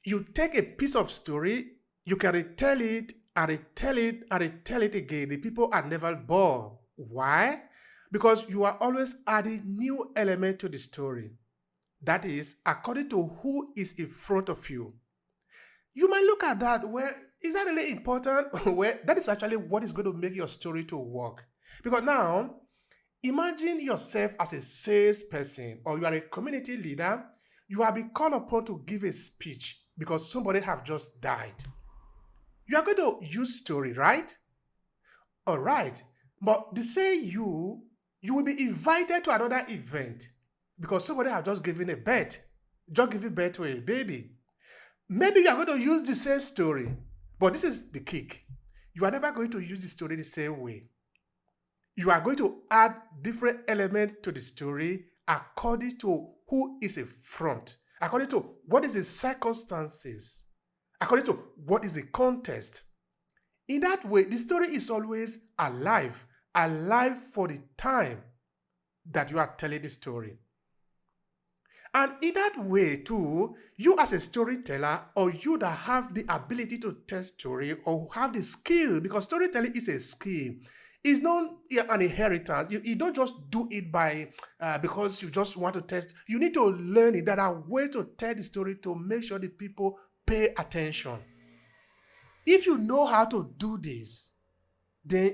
S2: You take a piece of story, you can retell it and retell it and retell it again. The people are never bored. Why? Because you are always adding new element to the story. That is, according to who is in front of you. You might look at that, well, is that really important? Well, that is actually what is going to make your story to work. Because now, imagine yourself as a salesperson or you are a community leader. You are being called upon to give a speech because somebody have just died. You are going to use story, right? All right. But they say you will be invited to another event because somebody has just given birth to a baby. Maybe you are going to use the same story, but this is the kick. You are never going to use the story the same way. You are going to add different elements to the story according to who is in front, according to what is the circumstances, according to what is the context. In that way, the story is always alive for the time that you are telling the story. And in that way too, you as a storyteller or you that have the ability to tell story or have the skill, because storytelling is a skill. It's not an inheritance. You don't just do it by because you just want to test. You need to learn it. There are ways to tell the story to make sure the people pay attention. If you know how to do this, then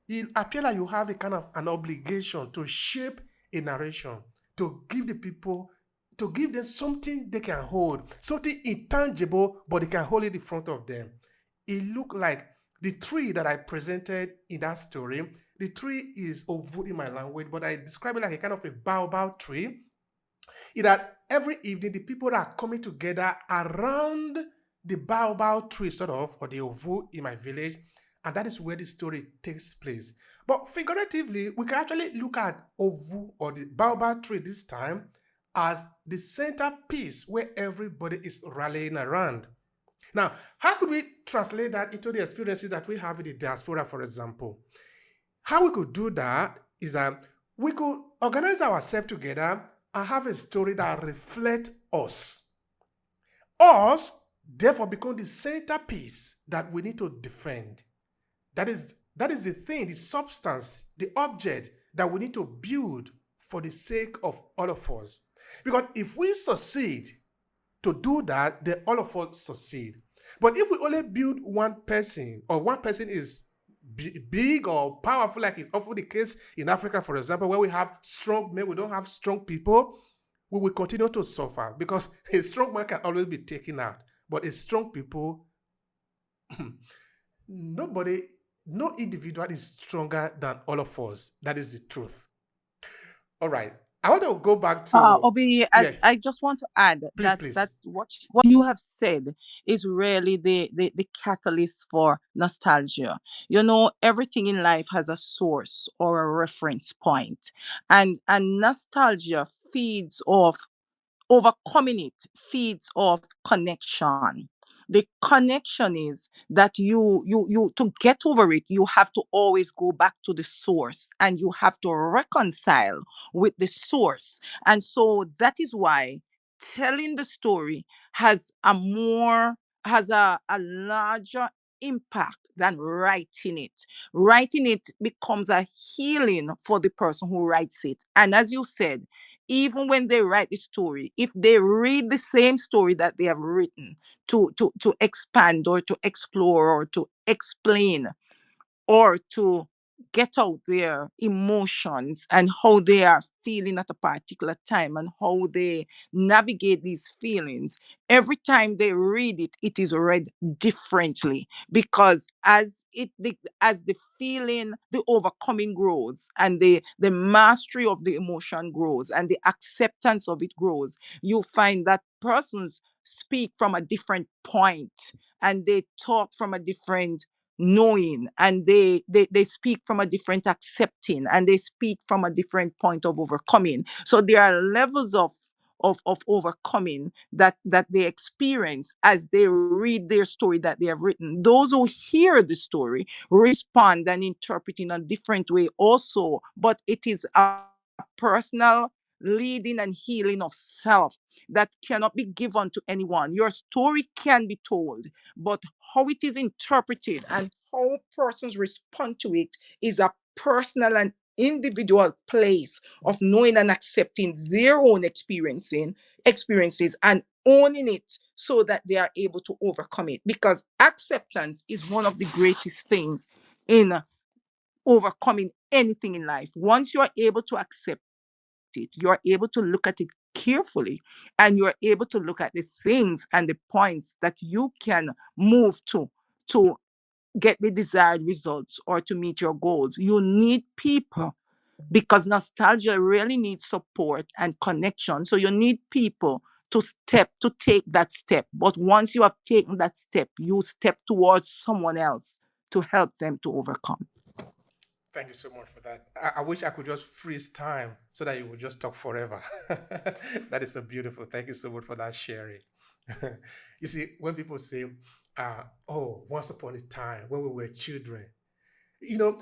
S2: it appears like you have a kind of an obligation to shape a narration, to give the people, to give them something they can hold, something intangible, but they can hold it in front of them. It looked like the tree that I presented in that story. The tree is Ovu in my language, but I describe it like a kind of a baobab tree. In that every evening, the people are coming together around the baobab tree, sort of, or the Ovu in my village, and that is where the story takes place. But figuratively, we can actually look at Ovu or the baobab tree this time as the centerpiece where everybody is rallying around. Now, how could we translate that into the experiences that we have in the diaspora, for example? How we could do that is that we could organize ourselves together I have a story that reflects us. Us, therefore, become the centerpiece that we need to defend. That is the thing, the substance, the object that we need to build for the sake of all of us. Because if we succeed to do that, then all of us succeed. But if we only build one person, or one person is big or powerful, like it's often the case in Africa, for example, where we have strong men, we don't have strong people, we will continue to suffer because a strong man can always be taken out. But a strong people, nobody, no individual is stronger than all of us. That is the truth. All right. I want to go back to,
S3: Obi,
S2: yeah,
S3: I just want to add
S2: please,
S3: that
S2: please.
S3: what you have said is really the catalyst for nostalgia. You know, everything in life has a source or a reference point, and nostalgia feeds off overcoming it feeds off connection. The connection is that you to get over it, you have to always go back to the source and you have to reconcile with the source. And so that is why telling the story has a more has a larger impact than writing it. Writing it becomes a healing for the person who writes it. And as you said, even when they write the story, if they read the same story that they have written to expand or to explore or to explain or to get out their emotions and how they are feeling at a particular time and how they navigate these feelings. Every time they read it, it is read differently because as the feeling, the overcoming grows and the mastery of the emotion grows and the acceptance of it grows, you find that persons speak from a different point and they talk from a different knowing and they speak from a different accepting and they speak from a different point of overcoming. So there are levels of overcoming that they experience as they read their story that they have written. Those who hear the story respond and interpret in a different way also, but it is a personal leading and healing of self that cannot be given to anyone. Your story can be told, but how it is interpreted and how persons respond to it is a personal and individual place of knowing and accepting their own experiences and owning it so that they are able to overcome it, because acceptance is one of the greatest things in overcoming anything in life. Once you are able to accept it, you're able to look at it carefully and you're able to look at the things and the points that you can move to get the desired results or to meet your goals. You need people because nostalgia really needs support and connection. So you need people to take that step. But once you have taken that step, you step towards someone else to help them to overcome.
S2: Thank you so much for that. I wish I could just freeze time so that you would just talk forever. That is so beautiful. Thank you so much for that sharing. You see, when people say, oh, once upon a time when we were children, you know,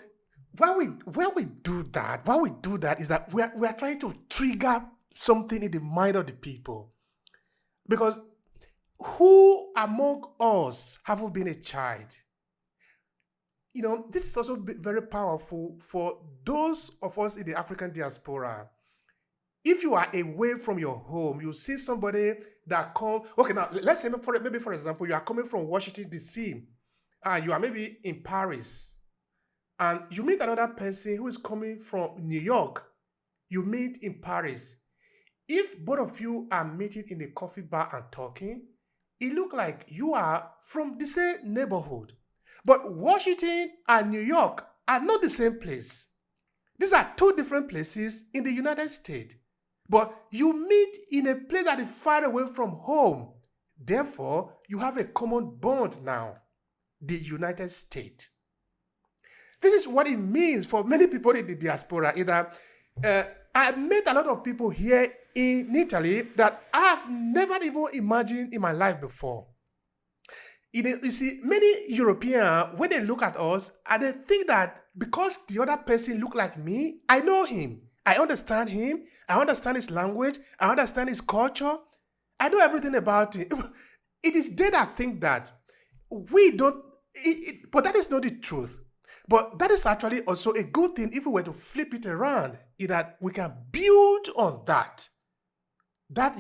S2: why we do that is that we are trying to trigger something in the mind of the people. Because who among us haven't been a child? You know, this is also very powerful for those of us in the African diaspora. If you are away from your home, you see somebody that come. Okay, now let's say maybe for example, you are coming from Washington D.C. You are maybe in Paris, and you meet another person who is coming from New York. You meet in Paris. If both of you are meeting in a coffee bar and talking, it looks like you are from the same neighborhood. But Washington and New York are not the same place. These are two different places in the United States. But you meet in a place that is far away from home. Therefore, you have a common bond now, the United States. This is what it means for many people in the diaspora. I met a lot of people here in Italy that I have never even imagined in my life before. You see, many Europeans, when they look at us, and they think that because the other person look like me, I know him. I understand him. I understand his language. I understand his culture. I know everything about him. It is they that think that we don't, but that is not the truth. But that is actually also a good thing if we were to flip it around, in that we can build on that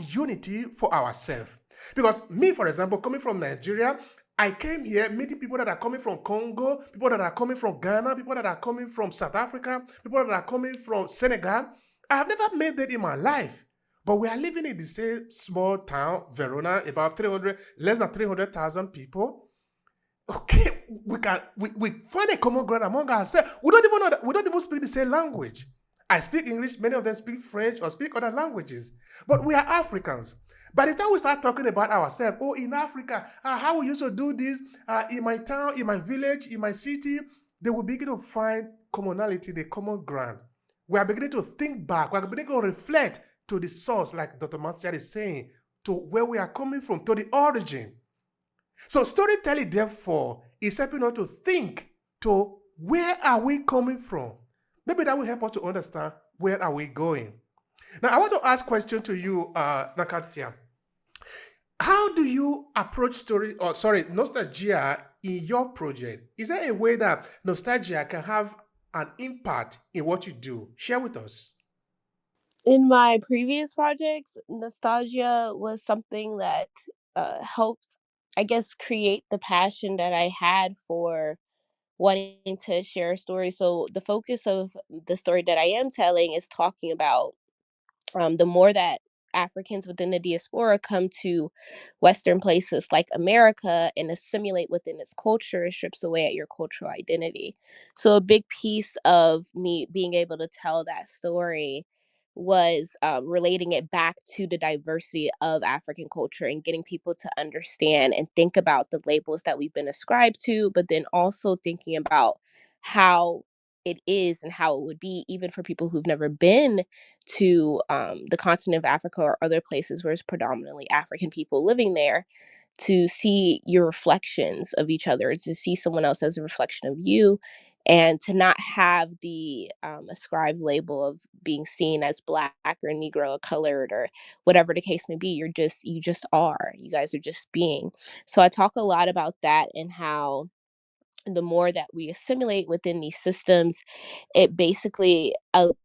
S2: unity for ourselves. Because me, for example, coming from Nigeria, I came here meeting people that are coming from Congo, people that are coming from Ghana, people that are coming from South Africa, people that are coming from Senegal. I have never met them in my life. But we are living in the same small town, Verona, about 300, less than 300,000 people. Okay, we find a common ground among ourselves. We don't even know that we don't even speak the same language. I speak English, many of them speak French or speak other languages. But we are Africans. By the time we start talking about ourselves, oh, in Africa, how we used to do this, in my town, in my village, in my city, they will begin to find commonality, the common ground. We are beginning to think back, we are beginning to reflect to the source, like Dr. Martial is saying, to where we are coming from, to the origin. So storytelling, therefore, is helping us to think to where are we coming from. Maybe that will help us to understand where are we going. Now, I want to ask a question to you, Nakatsia. How do you approach nostalgia in your project? Is there a way that nostalgia can have an impact in what you do? Share with us.
S1: In my previous projects, nostalgia was something that helped, I guess, create the passion that I had for wanting to share a story. So the focus of the story that I am telling is talking about the more that Africans within the diaspora come to Western places like America and assimilate within its culture, it strips away at your cultural identity. So, a big piece of me being able to tell that story was relating it back to the diversity of African culture and getting people to understand and think about the labels that we've been ascribed to, but then also thinking about how it is and how it would be even for people who've never been to the continent of Africa or other places where it's predominantly African people living there, to see your reflections of each other, to see someone else as a reflection of you, and to not have the ascribed label of being seen as black or negro or colored or whatever the case may be. You just are. You guys are just being. So I talk a lot about that and how the more that we assimilate within these systems, it basically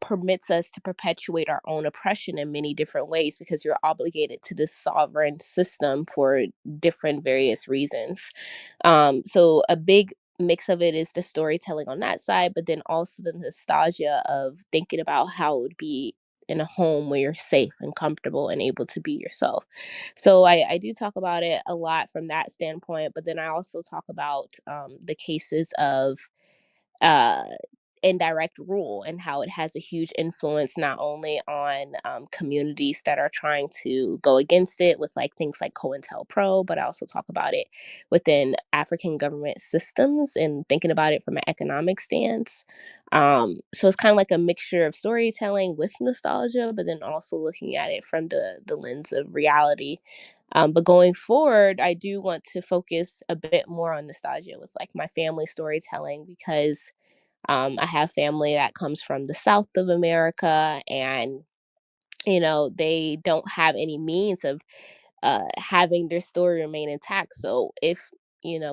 S1: permits us to perpetuate our own oppression in many different ways because you're obligated to this sovereign system for different various reasons. So a big mix of it is the storytelling on that side, but then also the nostalgia of thinking about how it would be in a home where you're safe and comfortable and able to be yourself. So I do talk about it a lot from that standpoint, but then I also talk about the cases of uh, indirect rule and how it has a huge influence not only on communities that are trying to go against it with like things like COINTELPRO, but I also talk about it within African government systems and thinking about it from an economic stance. So it's kind of like a mixture of storytelling with nostalgia, but then also looking at it from the lens of reality. But going forward, I do want to focus a bit more on nostalgia with like my family storytelling because I have family that comes from the South of America, and they don't have any means of having their story remain intact. So if,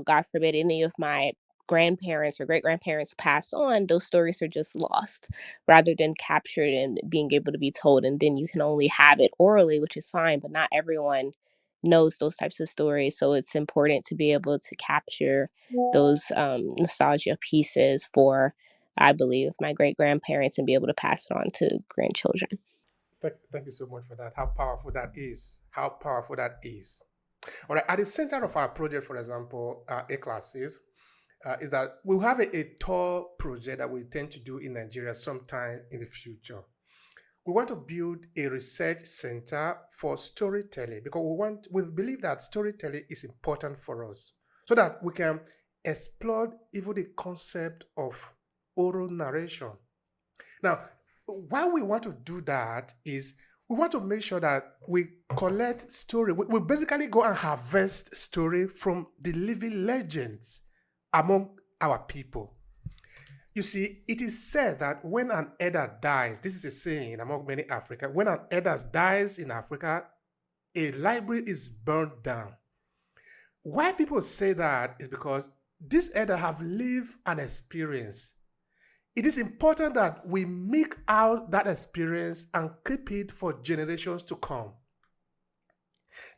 S1: God forbid, any of my grandparents or great grandparents pass on, those stories are just lost rather than captured and being able to be told. And then you can only have it orally, which is fine, but not everyone knows those types of stories. So it's important to be able to capture those nostalgia pieces for, I believe, my great grandparents and be able to pass it on to grandchildren.
S2: Thank you so much for that. How powerful that is. How powerful that is. All right. At the center of our project, for example, Aclasses, is that we'll have a tour project that we intend to do in Nigeria sometime in the future. We want to build a research center for storytelling because we believe that storytelling is important for us so that we can explore even the concept of oral narration. Now, why we want to do that is we want to make sure that we collect story. We basically go and harvest story from the living legends among our people. You see, it is said that when an elder dies, this is a saying among many Africans, when an elder dies in Africa, a library is burned down. Why people say that is because these elder have lived an experience. It is important that we make out that experience and keep it for generations to come.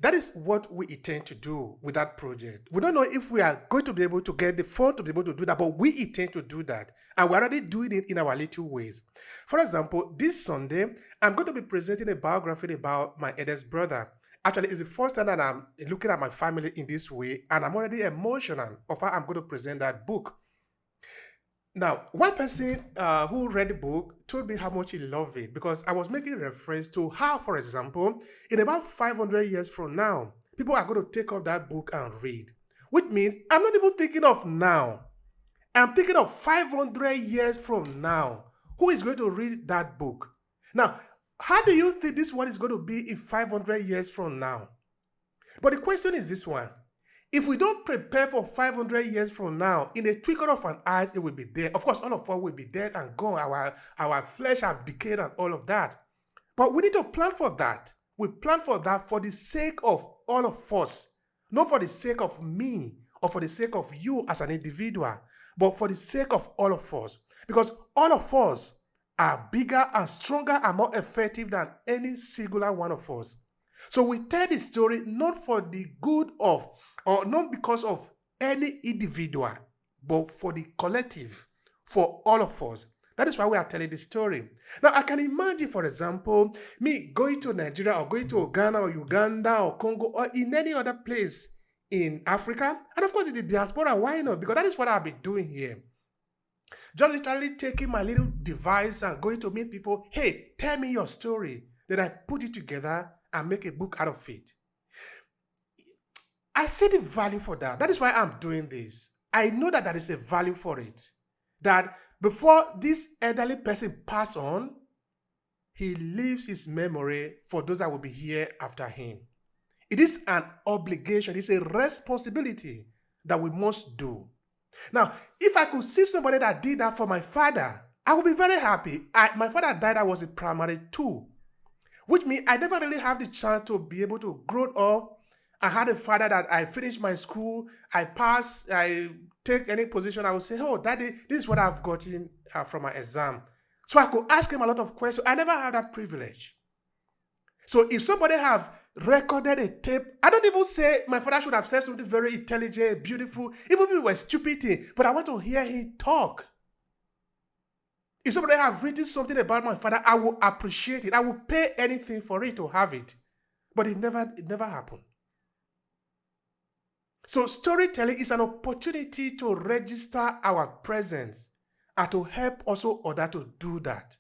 S2: That is what we intend to do with that project. We don't know if we are going to be able to get the fund to be able to do that, but we intend to do that. And we're already doing it in our little ways. For example, this Sunday, I'm going to be presenting a biography about my eldest brother. Actually, it's the first time that I'm looking at my family in this way, and I'm already emotional of how I'm going to present that book. Now, one person who read the book told me how much he loved it because I was making reference to how, for example, in about 500 years from now, people are going to take up that book and read, which means I'm not even thinking of now. I'm thinking of 500 years from now. Who is going to read that book? Now, how do you think this one is going to be in 500 years from now? But the question is this one. If we don't prepare for 500 years from now, in a twinkle of an eye, it will be there. Of course, all of us will be dead and gone. Our flesh have decayed and all of that. But we need to plan for that. We plan for that for the sake of all of us, not for the sake of me or for the sake of you as an individual, but for the sake of all of us. Because all of us are bigger and stronger and more effective than any singular one of us. So we tell the story not for the good of, or not because of any individual, but for the collective, for all of us. That is why we are telling the story. Now, I can imagine, for example, me going to Nigeria or going to Ghana or Uganda or Congo or in any other place in Africa. And of course, in the diaspora, why not? Because that is what I'll be doing here. Just literally taking my little device and going to meet people. Hey, tell me your story. Then I put it together and make a book out of it. I see the value for that. That is why I'm doing this. I know that there is a value for it. That before this elderly person pass on, he leaves his memory for those that will be here after him. It is an obligation. It's a responsibility that we must do. Now, if I could see somebody that did that for my father, I would be very happy. My father died, I was in primary 2. Which means I never really have the chance to be able to grow up. I had a father that I finished my school, I pass, I take any position, I would say, oh, daddy, this is what I've gotten from my exam. So I could ask him a lot of questions. I never had that privilege. So if somebody have recorded a tape, I don't even say my father should have said something very intelligent, beautiful, even if it was stupidity, but I want to hear him talk. If somebody have written something about my father, I will appreciate it. I will pay anything for it to have it. But it never happened. So storytelling is an opportunity to register our presence and to help also others to do that.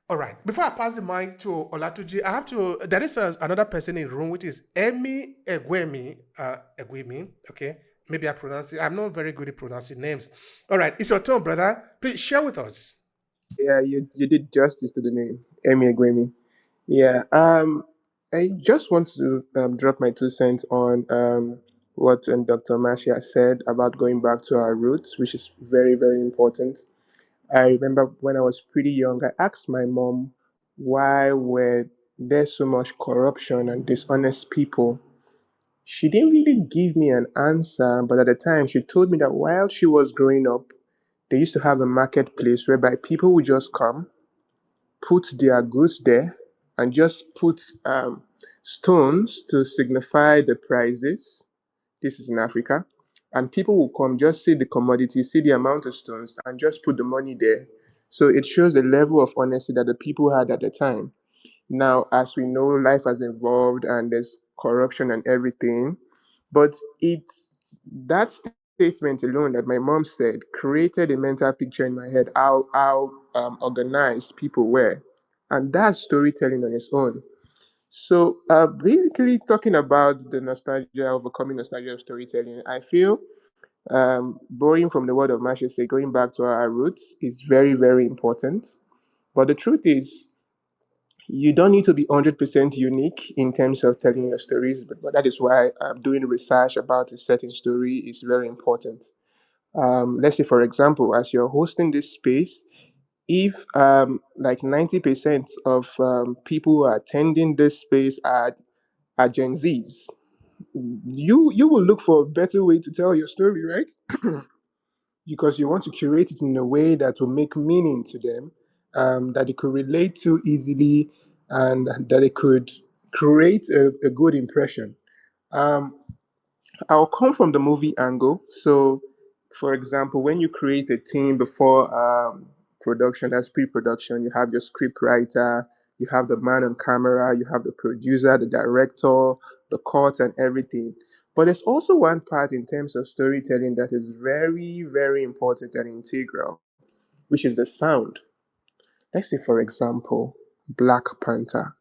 S2: All right. Before I pass the mic to Olatuji, there is another person in the room, which is Emi Egwemi. Okay. Maybe I pronounce it. I'm not very good at pronouncing names. All right. It's your turn, brother. Please share with us.
S8: Yeah, you did justice to the name, Emmy Agwemi. Yeah. I just want to drop my 2 cents on what Dr. Marcia said about going back to our roots, which is very, very important. I remember when I was pretty young, I asked my mom why were there so much corruption and dishonest people. She didn't really give me an answer, but at the time she told me that while she was growing up, they used to have a marketplace whereby people would just come, put their goods there, and just put stones to signify the prices. This is in Africa. And people will come, just see the commodity, see the amount of stones, and just put the money there. So it shows the level of honesty that the people had at the time. Now, as we know, life has evolved and there's corruption and everything. But it's that statement alone that my mom said created a mental picture in my head how organized people were. And that's storytelling on its own. So basically talking about the nostalgia, overcoming nostalgia of storytelling, I feel borrowing from the word of Masha say, going back to our roots is very, very important. But the truth is, you don't need to be 100% unique in terms of telling your stories, but that is why doing research about a certain story is very important. Let's say, for example, as you're hosting this space, if like 90% of people who are attending this space are Gen Zs, you will look for a better way to tell your story, right? Because you want to curate it in a way that will make meaning to them, that they could relate to easily, and that they could create a good impression. Um, I'll come from the movie angle. So, for example, when you create a team before production, that's pre-production, you have your script writer, you have the man on camera, you have the producer, the director, the cut, and everything. But there's also one part in terms of storytelling that is very, very important and integral, which is the sound. Let's say, for example, Black Panther.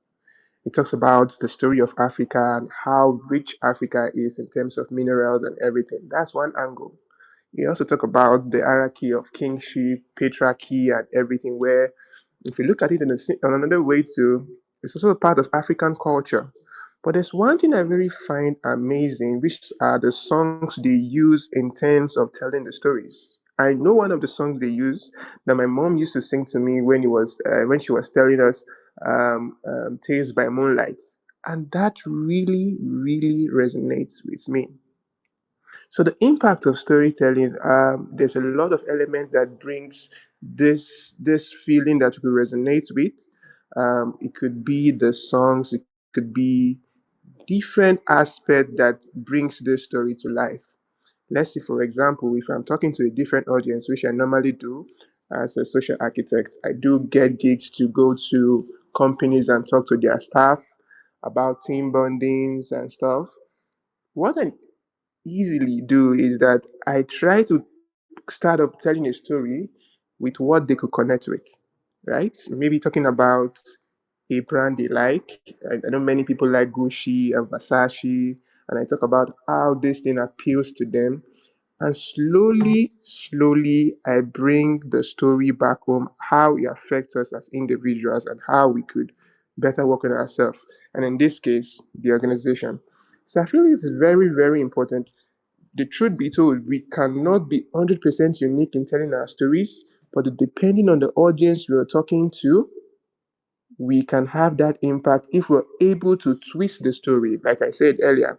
S8: It talks about the story of Africa and how rich Africa is in terms of minerals and everything. That's one angle. You also talk about the hierarchy of kingship, patriarchy, and everything, where if you look at it on another way too, it's also a part of African culture. But there's one thing I really find amazing, which are the songs they use in terms of telling the stories. I know one of the songs they use that my mom used to sing to me when she was telling us "Tales by Moonlight," and that really, really resonates with me. So the impact of storytelling, there's a lot of element that brings this feeling that we resonate with. It could be the songs, it could be different aspect that brings this story to life. Let's say, for example, if I'm talking to a different audience, which I normally do as a social architect, I do get gigs to go to companies and talk to their staff about team bondings and stuff. What I easily do is that I try to start up telling a story with what they could connect with, right? Maybe talking about a brand they like. I know many people like Gucci and Versace, and I talk about how this thing appeals to them. And slowly, slowly, I bring the story back home, how it affects us as individuals and how we could better work on ourselves. And in this case, the organization. So I feel it's very, very important. The truth be told, we cannot be 100% unique in telling our stories, but depending on the audience we are talking to, we can have that impact if we're able to twist the story. Like I said earlier,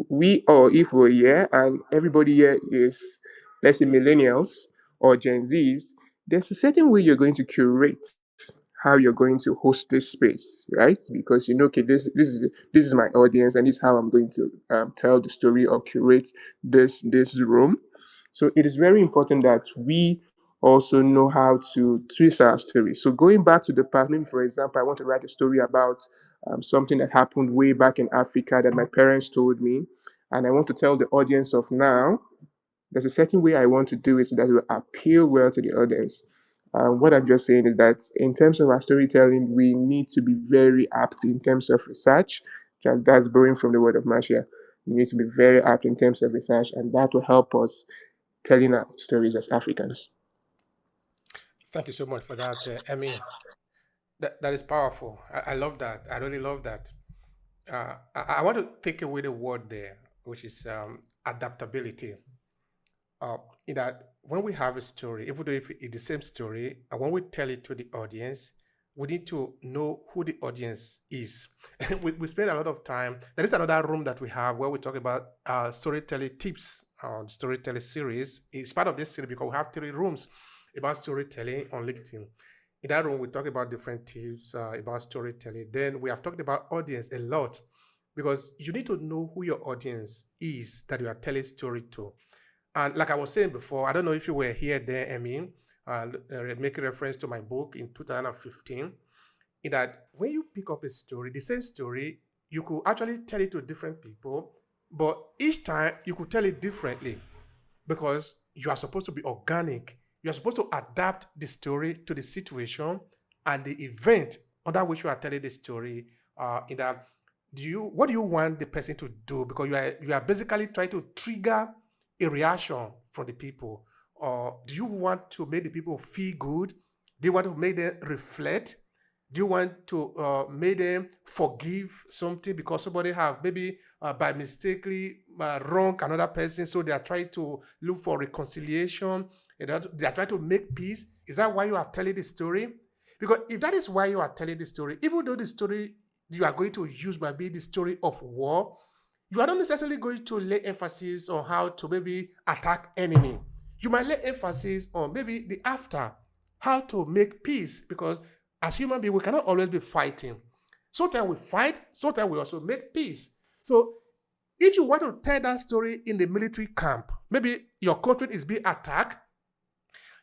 S8: we or if we're here and everybody here is, let's say, millennials or Gen Zs, there's a certain way you're going to curate how you're going to host this space, right? Because you know, okay, this is my audience, and this is how I'm going to tell the story or curate this room. So it is very important that we also know how to twist our story. So going back to the past, maybe for example, I want to write a story about something that happened way back in Africa that my parents told me, and I want to tell the audience of now. There's a certain way I want to do it so that it will appeal well to the audience. What I'm just saying is that in terms of our storytelling, we need to be very apt in terms of research. That's borrowing from the word of Marcia. We need to be very apt in terms of research, and that will help us telling our stories as Africans.
S2: Thank you so much for that, Emmy. That is powerful. I love that. I really love that. I want to take away the word there, which is adaptability. uh, in that when we have a story, even though if it's the same story, and when we tell it to the audience, we need to know who the audience is. We spend a lot of time. There is another room that we have where we talk about storytelling tips on storytelling series. It's part of this series because we have 3 rooms about storytelling on LinkedIn. In that room, we talk about different tips about storytelling. Then we have talked about audience a lot because you need to know who your audience is that you are telling story to. And like I was saying before, I don't know if you were here there, Emmy, making reference to my book in 2015, in that when you pick up a story, the same story, you could actually tell it to different people, but each time you could tell it differently because you are supposed to be organic. You are supposed to adapt the story to the situation and the event under which you are telling the story. In that, what do you want the person to do? Because you are basically trying to trigger a reaction from the people, or do you want to make the people feel good? Do you want to make them reflect? Do you want to make them forgive something because somebody have maybe by mistakenly wrong another person, so they are trying to look for reconciliation, and they are trying to make peace? Is that why you are telling the story? Because if that is why you are telling the story, even though the story you are going to use might be the story of war, you are not necessarily going to lay emphasis on how to maybe attack enemy. You might lay emphasis on maybe the after, how to make peace, because as human beings, we cannot always be fighting. Sometimes we fight, sometimes we also make peace. So if you want to tell that story in the military camp, maybe your country is being attacked,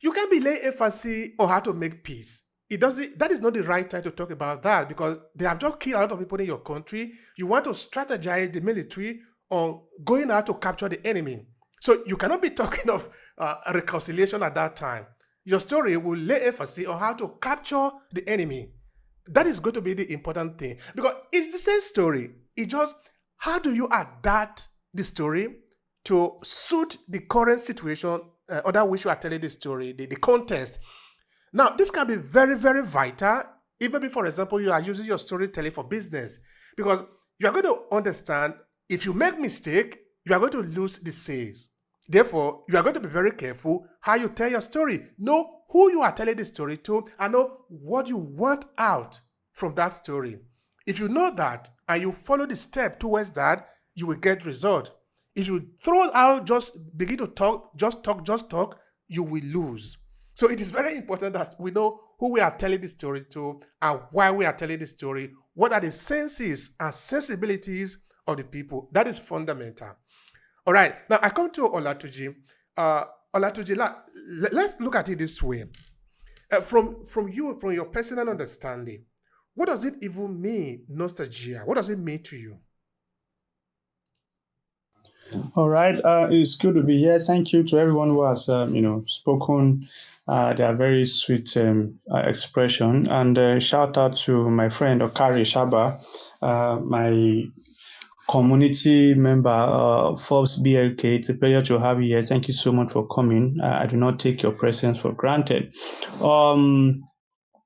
S2: you can be laying emphasis on how to make peace. It doesn't. That is not the right time to talk about that, because they have just killed a lot of people in your country. You want to strategize the military on going out to capture the enemy. So you cannot be talking of a reconciliation at that time. Your story will lay emphasis on how to capture the enemy. That is going to be the important thing, because it's the same story. It just, how do you adapt the story to suit the current situation under which you are telling the story, the context. Now, this can be very, very vital, even if, for example, you are using your storytelling for business, because you are going to understand if you make mistake, you are going to lose the sales. Therefore, you are going to be very careful how you tell your story. Know who you are telling the story to and know what you want out from that story. If you know that and you follow the step towards that, you will get result. If you throw it out, just begin to talk, just talk, you will lose. So it is very important that we know who we are telling the story to and why we are telling the story. What are the senses and sensibilities of the people? That is fundamental. All right. Now I come to Olatuji. Olatuji, let's look at it this way. From your personal understanding, what does it even mean, nostalgia? What does it mean to you?
S4: All right. It's good to be here. Thank you to everyone who has, spoken. They are very sweet expression. And shout out to my friend Okari Shaba, my community member, Forbes BLK. It's a pleasure to have you here. Thank you so much for coming. I do not take your presence for granted.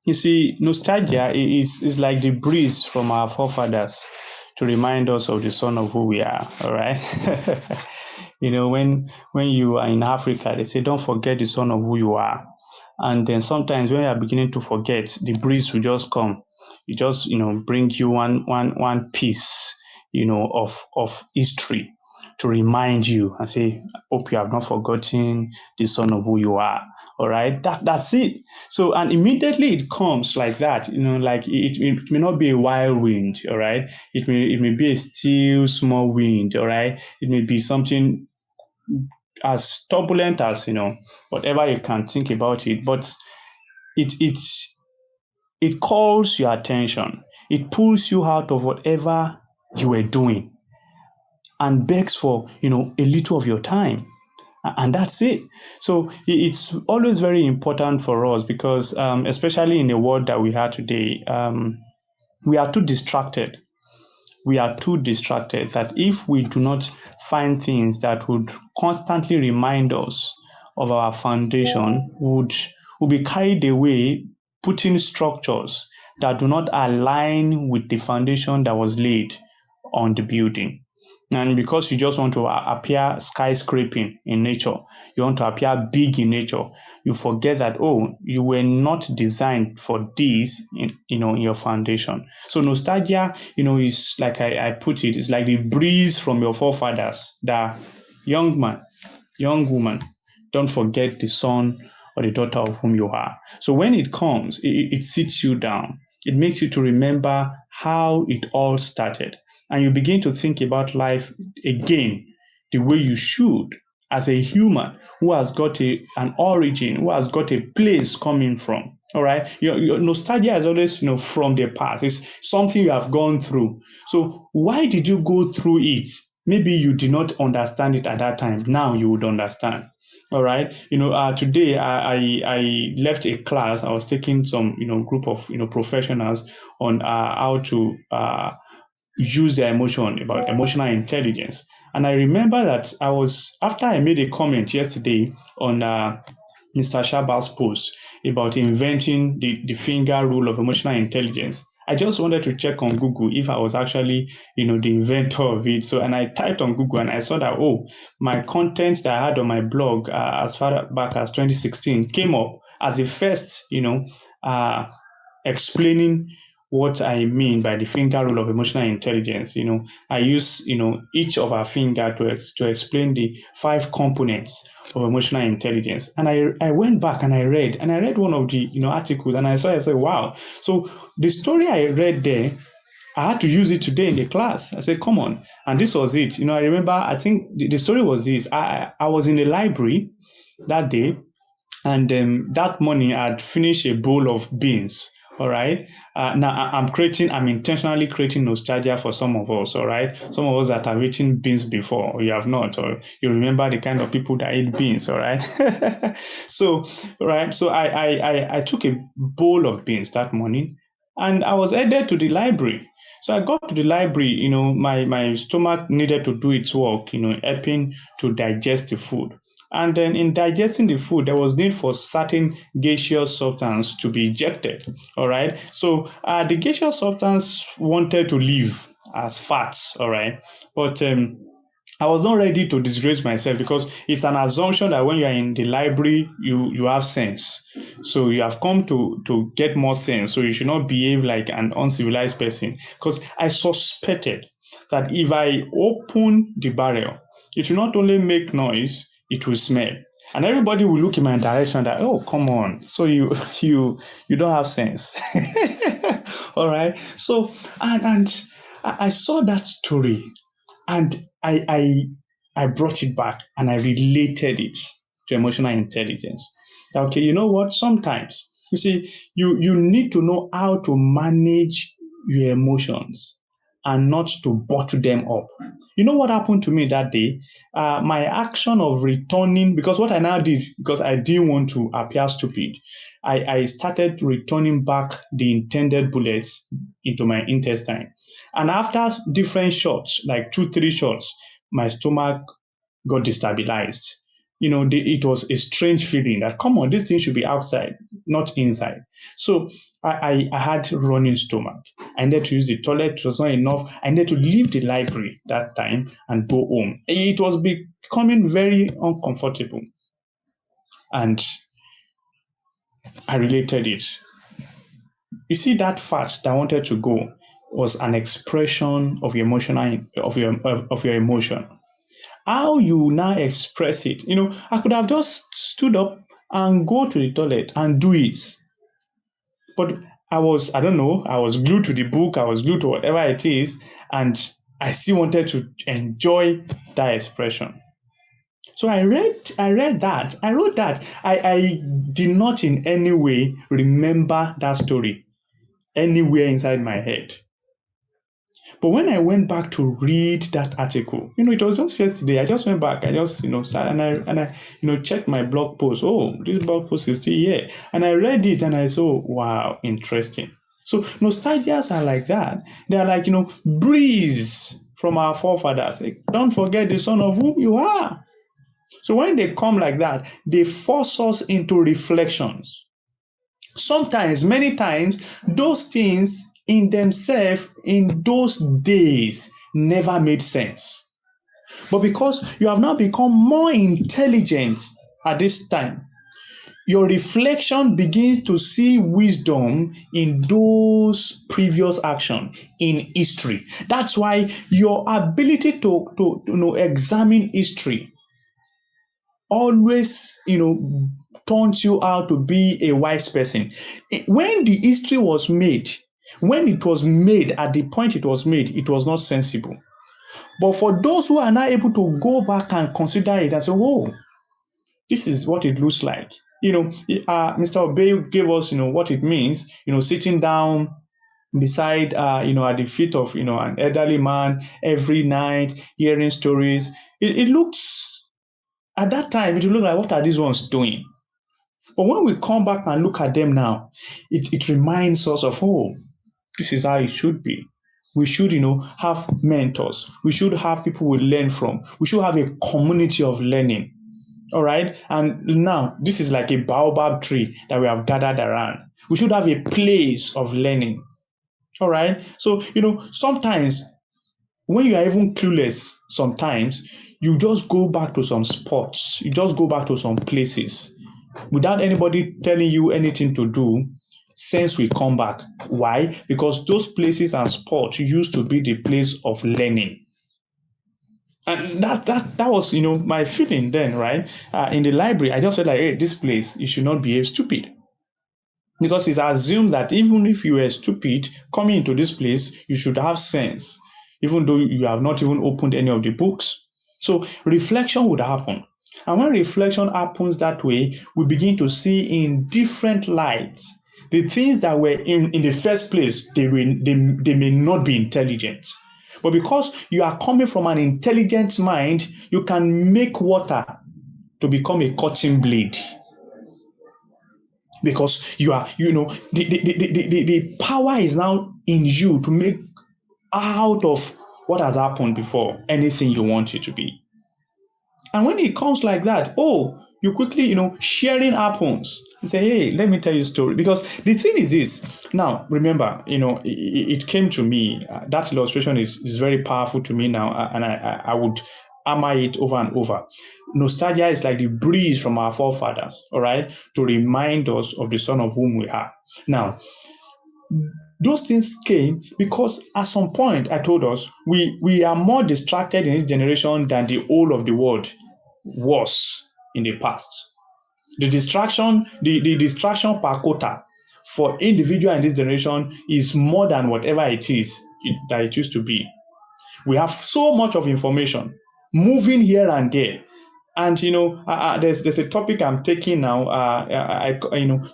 S4: You see, nostalgia is like the breeze from our forefathers to remind us of the son of who we are. All right. When you are in Africa, they say, don't forget the son of who you are. And then sometimes when you are beginning to forget, the breeze will just come. It just, bring you one piece, of history to remind you and say, hope you have not forgotten the son of who you are. All right. That's it. So, and immediately it comes like that, like it may not be a wild wind. All right. It may be a still small wind. All right. It may be something as turbulent as, whatever you can think about it, but it calls your attention. It pulls you out of whatever you were doing and begs for, a little of your time. And that's it. So it's always very important for us because, especially in the world that we have today, we are too distracted. We are too distracted that if we do not find things that would constantly remind us of our foundation, would be carried away putting structures that do not align with the foundation that was laid on the building. And because you just want to appear skyscraping in nature, you want to appear big in nature, you forget that, you were not designed for this in your foundation. So nostalgia, is like I put it, it's like the breeze from your forefathers that young man, young woman, don't forget the son or the daughter of whom you are. So when it comes, it sits you down. It makes you to remember how it all started. And you begin to think about life again the way you should as a human who has got an origin, who has got a place coming from. All right. Your nostalgia is always, from the past. It's something you have gone through. So why did you go through it? Maybe you did not understand it at that time. Now you would understand. All right. Today I left a class. I was taking some, group of, professionals on how to use their emotion, about emotional intelligence. And I remember that after I made a comment yesterday on Mr. Shabal's post about inventing the finger rule of emotional intelligence, I just wanted to check on Google if I was actually, the inventor of it. So, and I typed on Google and I saw that, oh, my content that I had on my blog as far back as 2016 came up as the first, explaining what I mean by the finger rule of emotional intelligence. I use, each of our finger to explain the 5 components of emotional intelligence. And I went back and I read one of the, articles, and I said, wow. So the story I read there, I had to use it today in the class. I said, come on. And this was it. I remember, I think the story was this. I was in the library that day, and that morning I'd finished a bowl of beans. All right. Now I'm intentionally creating nostalgia for some of us. All right. Some of us that have eaten beans before, or you have not, or you remember the kind of people that eat beans. All right. So, right. So I took a bowl of beans that morning, and I was headed to the library. So I got to the library, my stomach needed to do its work, helping to digest the food. And then in digesting the food, there was need for certain gaseous substance to be ejected. All right. So the gaseous substance wanted to leave as fats. All right. But I was not ready to disgrace myself, because it's an assumption that when you are in the library, you have sense. So you have come to get more sense. So you should not behave like an uncivilized person. Because I suspected that if I open the barrel, it will not only make noise, it will smell. And everybody will look in my direction that, oh, come on. So you you don't have sense. All right. So and I saw that story, and I brought it back and I related it to emotional intelligence. Okay, you know what? Sometimes you see, you need to know how to manage your emotions and not to bottle them up. You know what happened to me that day? My action of returning, because what I now did, because I didn't want to appear stupid, I started returning back the intended bullets into my intestine. And after different shots, like 2, 3 shots, my stomach got destabilized. It was a strange feeling that, come on, this thing should be outside, not inside. So I had running stomach. I needed to use the toilet. It was not enough. I needed to leave the library that time and go home. It was becoming very uncomfortable. And I related it. You see, that fat that wanted to go was an expression of your of your emotion. How you now express it. I could have just stood up and go to the toilet and do it. But I don't know, I was glued to the book, I was glued to whatever it is, and I still wanted to enjoy that expression. So I read that, I wrote that. I did not in any way remember that story anywhere inside my head. But when I went back to read that article, it was just yesterday. I just went back. I just, sat and I checked my blog post. Oh, this blog post is still here. And I read it and I saw, wow, interesting. So nostalgias are like that. They are like, breeze from our forefathers. Like, don't forget the son of whom you are. So when they come like that, they force us into reflections. Sometimes, many times, those things in themselves in those days never made sense. But because you have now become more intelligent at this time, your reflection begins to see wisdom in those previous actions in history. That's why your ability to examine history always, turns you out to be a wise person. When the history was made, when it was made, at the point it was made, it was not sensible. But for those who are now able to go back and consider it and say, "Oh, this is what it looks like." Mr. Obehi gave us, what it means, sitting down beside, at the feet of, an elderly man every night, hearing stories. It looks, at that time, it will look like, what are these ones doing? But when we come back and look at them now, it reminds us of, oh, this is how it should be. We should, have mentors. We should have people we learn from. We should have a community of learning. All right. And now this is like a baobab tree that we have gathered around. We should have a place of learning. All right. So, sometimes when you are even clueless, sometimes you just go back to some spots, you just go back to some places without anybody telling you anything to do. Sense will come back. Why? Because those places and spots used to be the place of learning. And that was my feeling then, right? In the library, I just felt like, hey, this place, you should not behave stupid, because it's assumed that even if you were stupid coming into this place, you should have sense, even though you have not even opened any of the books. So reflection would happen. And when reflection happens that way, we begin to see in different lights the things that were in the first place. They may not be intelligent. But because you are coming from an intelligent mind, you can make water to become a cutting blade. Because you are, the power is now in you to make out of what has happened before anything you want it to be. And when it comes like that, you quickly, sharing happens. You say, hey, let me tell you a story. Because the thing is this. Now, remember, it came to me. That illustration is very powerful to me now. And I would hammer it over and over. Nostalgia is like the breeze from our forefathers, all right, to remind us of the son of whom we are. Now, those things came because at some point I told us we are more distracted in this generation than the whole of the world was in the past. The distraction per quota for individual in this generation is more than whatever that it used to be. We have so much of information moving here and there. And there's a topic I'm taking now.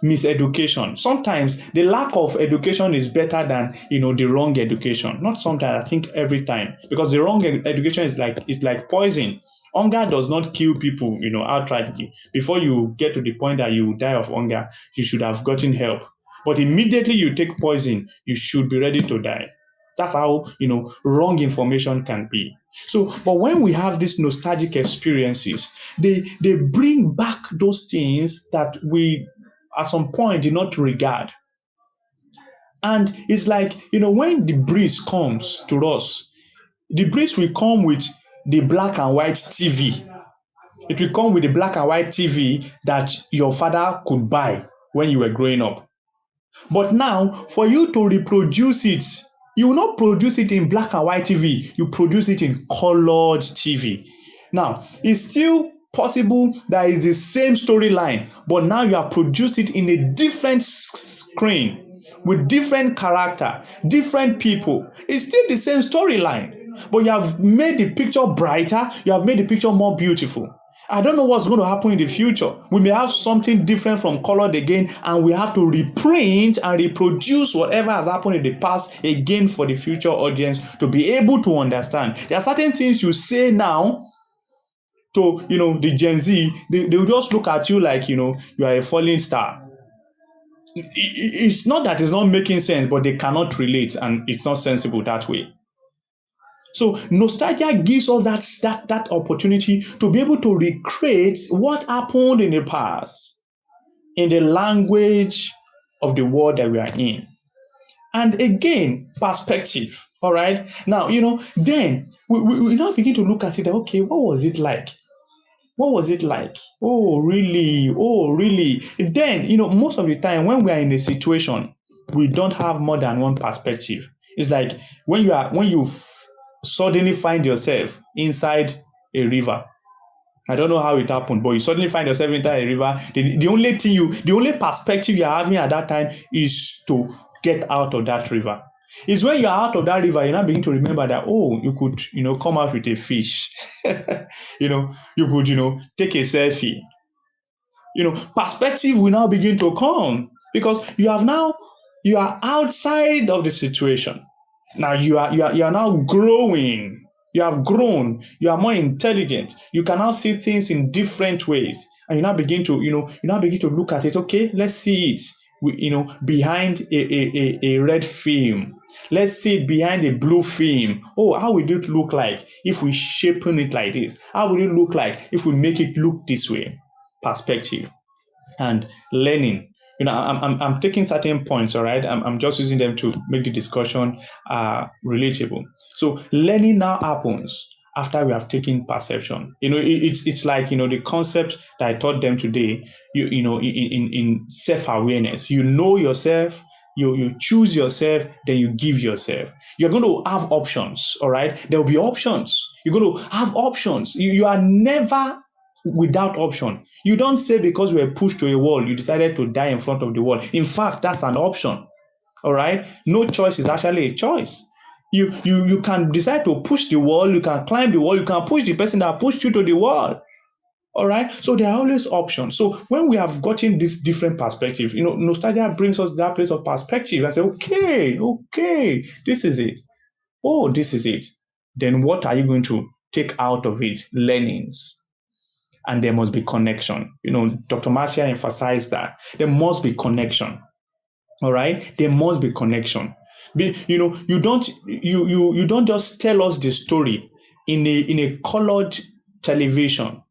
S4: Miseducation. Sometimes the lack of education is better than the wrong education. Not sometimes. I think every time, because the wrong education is like poison. Hunger does not kill people, outrightly. Before you get to the point that you die of hunger, you should have gotten help. But immediately you take poison, you should be ready to die. That's how, wrong information can be. So, but when we have these nostalgic experiences, they bring back those things that we at some point did not regard. And it's like, when the breeze comes to us, the breeze will come with the black and white TV. It will come with the black and white TV that your father could buy when you were growing up. But now, for you to reproduce it, you will not produce it in black and white TV. You produce it in colored TV. Now, it's still possible that it's the same storyline, but now you have produced it in a different screen with different character, different people. It's still the same storyline, but you have made the picture brighter. You have made the picture more beautiful. I don't know what's going to happen in the future. We may have something different from colored again, and we have to reprint and reproduce whatever has happened in the past again for the future audience to be able to understand. There are certain things you say now to the Gen Z, they will just look at you like you are a falling star. It's not that it's not making sense, but they cannot relate, and it's not sensible that way. So nostalgia gives us that opportunity to be able to recreate what happened in the past in the language of the world that we are in. And again, perspective. All right. Now, then we now begin to look at it. Okay, what was it like? What was it like? Oh, really? Oh, really? Then, most of the time when we are in a situation, we don't have more than one perspective. It's like when you suddenly find yourself inside a river. I don't know how it happened, but you suddenly find yourself inside a river. The only perspective you're having at that time is to get out of that river. It's when you're out of that river, you're not beginning to remember that, you could, come out with a fish. You could, take a selfie. Perspective will now begin to come because you are outside of the situation. Now you are now growing. You have grown. You are more intelligent. You can now see things in different ways, and you now begin to look at it. Okay, let's see it. behind a red film. Let's see it behind a blue film. Oh, how would it look like if we shapen it like this? How would it look like if we make it look this way? Perspective and learning. I'm taking certain points, all right? I'm just using them to make the discussion relatable. So learning now happens after we have taken perception. It's like, the concept that I taught them today, in self-awareness. You know yourself, you choose yourself, then you give yourself. You're going to have options, all right? There will be options. You're going to have options. You are never without option. You don't say because you were pushed to a wall, you decided to die in front of the wall. In fact, that's an option. All right. No choice is actually a choice. You can decide to push the wall, you can climb the wall, you can push the person that pushed you to the wall. All right. So there are always options. So when we have gotten this different perspective, nostalgia brings us to that place of perspective and say, okay, this is it. Oh, this is it. Then what are you going to take out of it? Learnings. And there must be connection. Dr. Marcia emphasized that there must be connection. All right, there must be connection. You don't just tell us the story in a colored television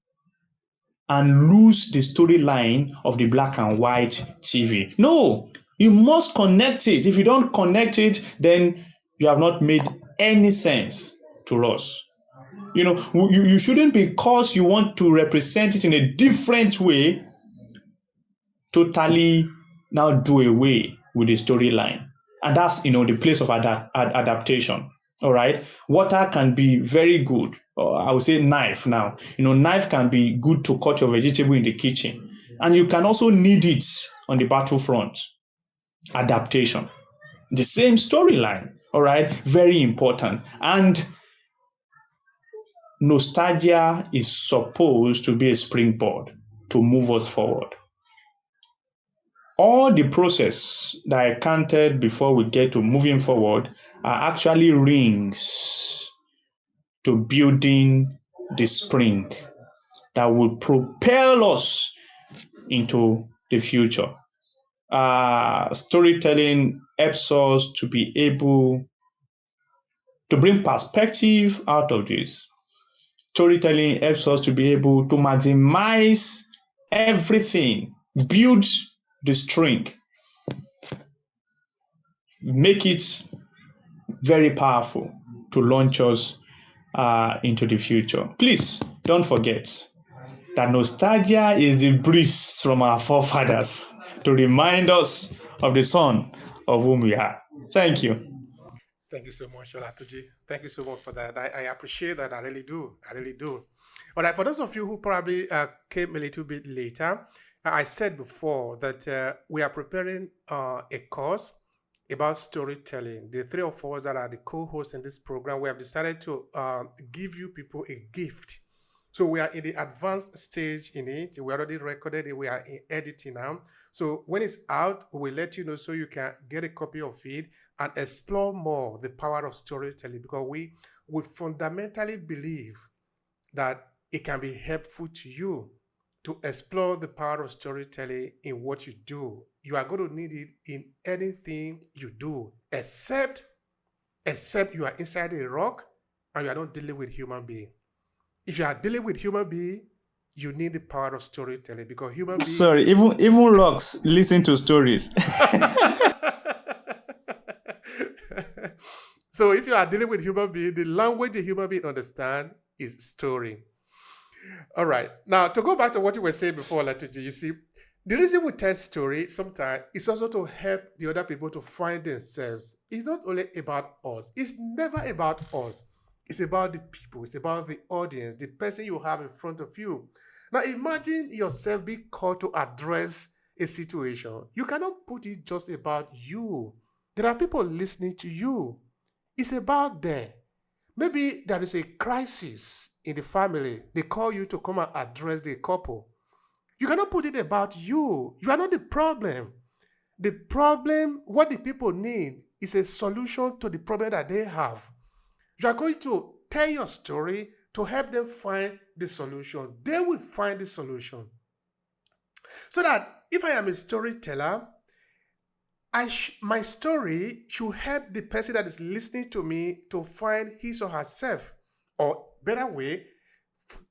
S4: and lose the storyline of the black and white TV. No, you must connect it. If you don't connect it, then you have not made any sense to us. You shouldn't, because you want to represent it in a different way, totally now do away with the storyline. And that's, the place of adaptation. All right. Water can be very good. Or I would say knife now. Knife can be good to cut your vegetable in the kitchen. And you can also need it on the battlefront. Adaptation. The same storyline. All right. Very important. And nostalgia is supposed to be a springboard to move us forward. All the process that I counted before we get to moving forward are actually rings to building the spring that will propel us into the future. Storytelling helps us to be able to bring perspective out of this. Storytelling helps us to be able to maximize everything, build the string, make it very powerful to launch us into the future. Please don't forget that nostalgia is the breeze from our forefathers to remind us of the son of whom we are. Thank you.
S2: Thank you so much, Olatuji. Thank you so much for that. I appreciate that. I really do. I really do. All right. For those of you who probably came a little bit later, I said before that we are preparing a course about storytelling. The three of us that are the co-hosts in this program, we have decided to give you people a gift. So we are in the advanced stage in it. We already recorded it. We are in editing now. So when it's out, we'll let you know so you can get a copy of it and explore more the power of storytelling, because we fundamentally believe that it can be helpful to you to explore the power of storytelling in what you do. You are going to need it in anything you do, except you are inside a rock and you are not dealing with human being. If you are dealing with human being, you need the power of storytelling, because human beings.
S4: Sorry, even rocks listen to stories.
S2: So if you are dealing with human being, the language the human being understand is story. All right. Now, to go back to what you were saying before, Latuji, you see, the reason we tell story sometimes is also to help the other people to find themselves. It's not only about us. It's never about us. It's about the people. It's about the audience, the person you have in front of you. Now, imagine yourself being called to address a situation. You cannot put it just about you. There are people listening to you. It's about them. Maybe there is a crisis in the family. They call you to come and address the couple. You cannot put it about you. You are not the problem. The problem, what the people need, is a solution to the problem that they have. You are going to tell your story to help them find the solution. They will find the solution. So that if I am a storyteller, my story should help the person that is listening to me to find his or herself, or better way,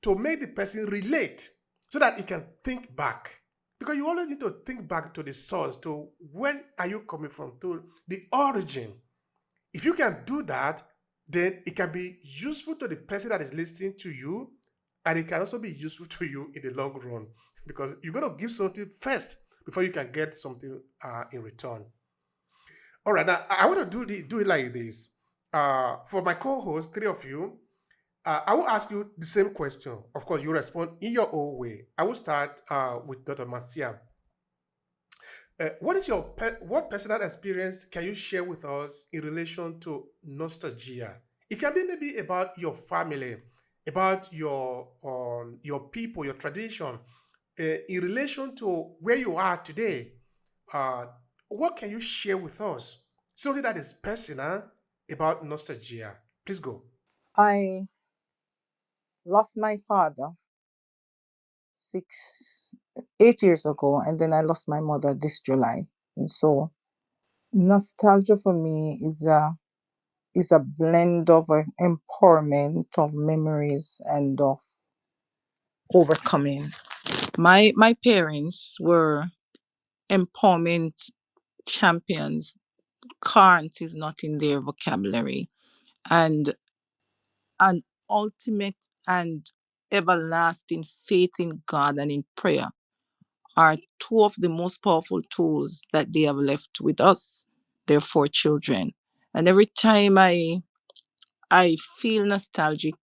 S2: to make the person relate so that he can think back. Because you always need to think back to the source, to when are you coming from, to the origin. If you can do that, then it can be useful to the person that is listening to you, and it can also be useful to you in the long run, because you're going to give something first before you can get something in return. All right, now I want to do it like this. For my co-host, three of you, I will ask you the same question. Of course, you respond in your own way. I will start with Dr. Marcia. What is what personal experience can you share with us in relation to nostalgia? It can be maybe about your family, about your people, your tradition, in relation to where you are today. Uh, what can you share with us? Something that is personal about nostalgia. Please go.
S3: I lost my father 8 years ago, and then I lost my mother this July. And so nostalgia for me is a blend of empowerment, of memories, and of overcoming. My parents were empowerment champions. Current is not in their vocabulary. And an ultimate and everlasting faith in God and in prayer are two of the most powerful tools that they have left with us, their four children. And every time I feel nostalgic,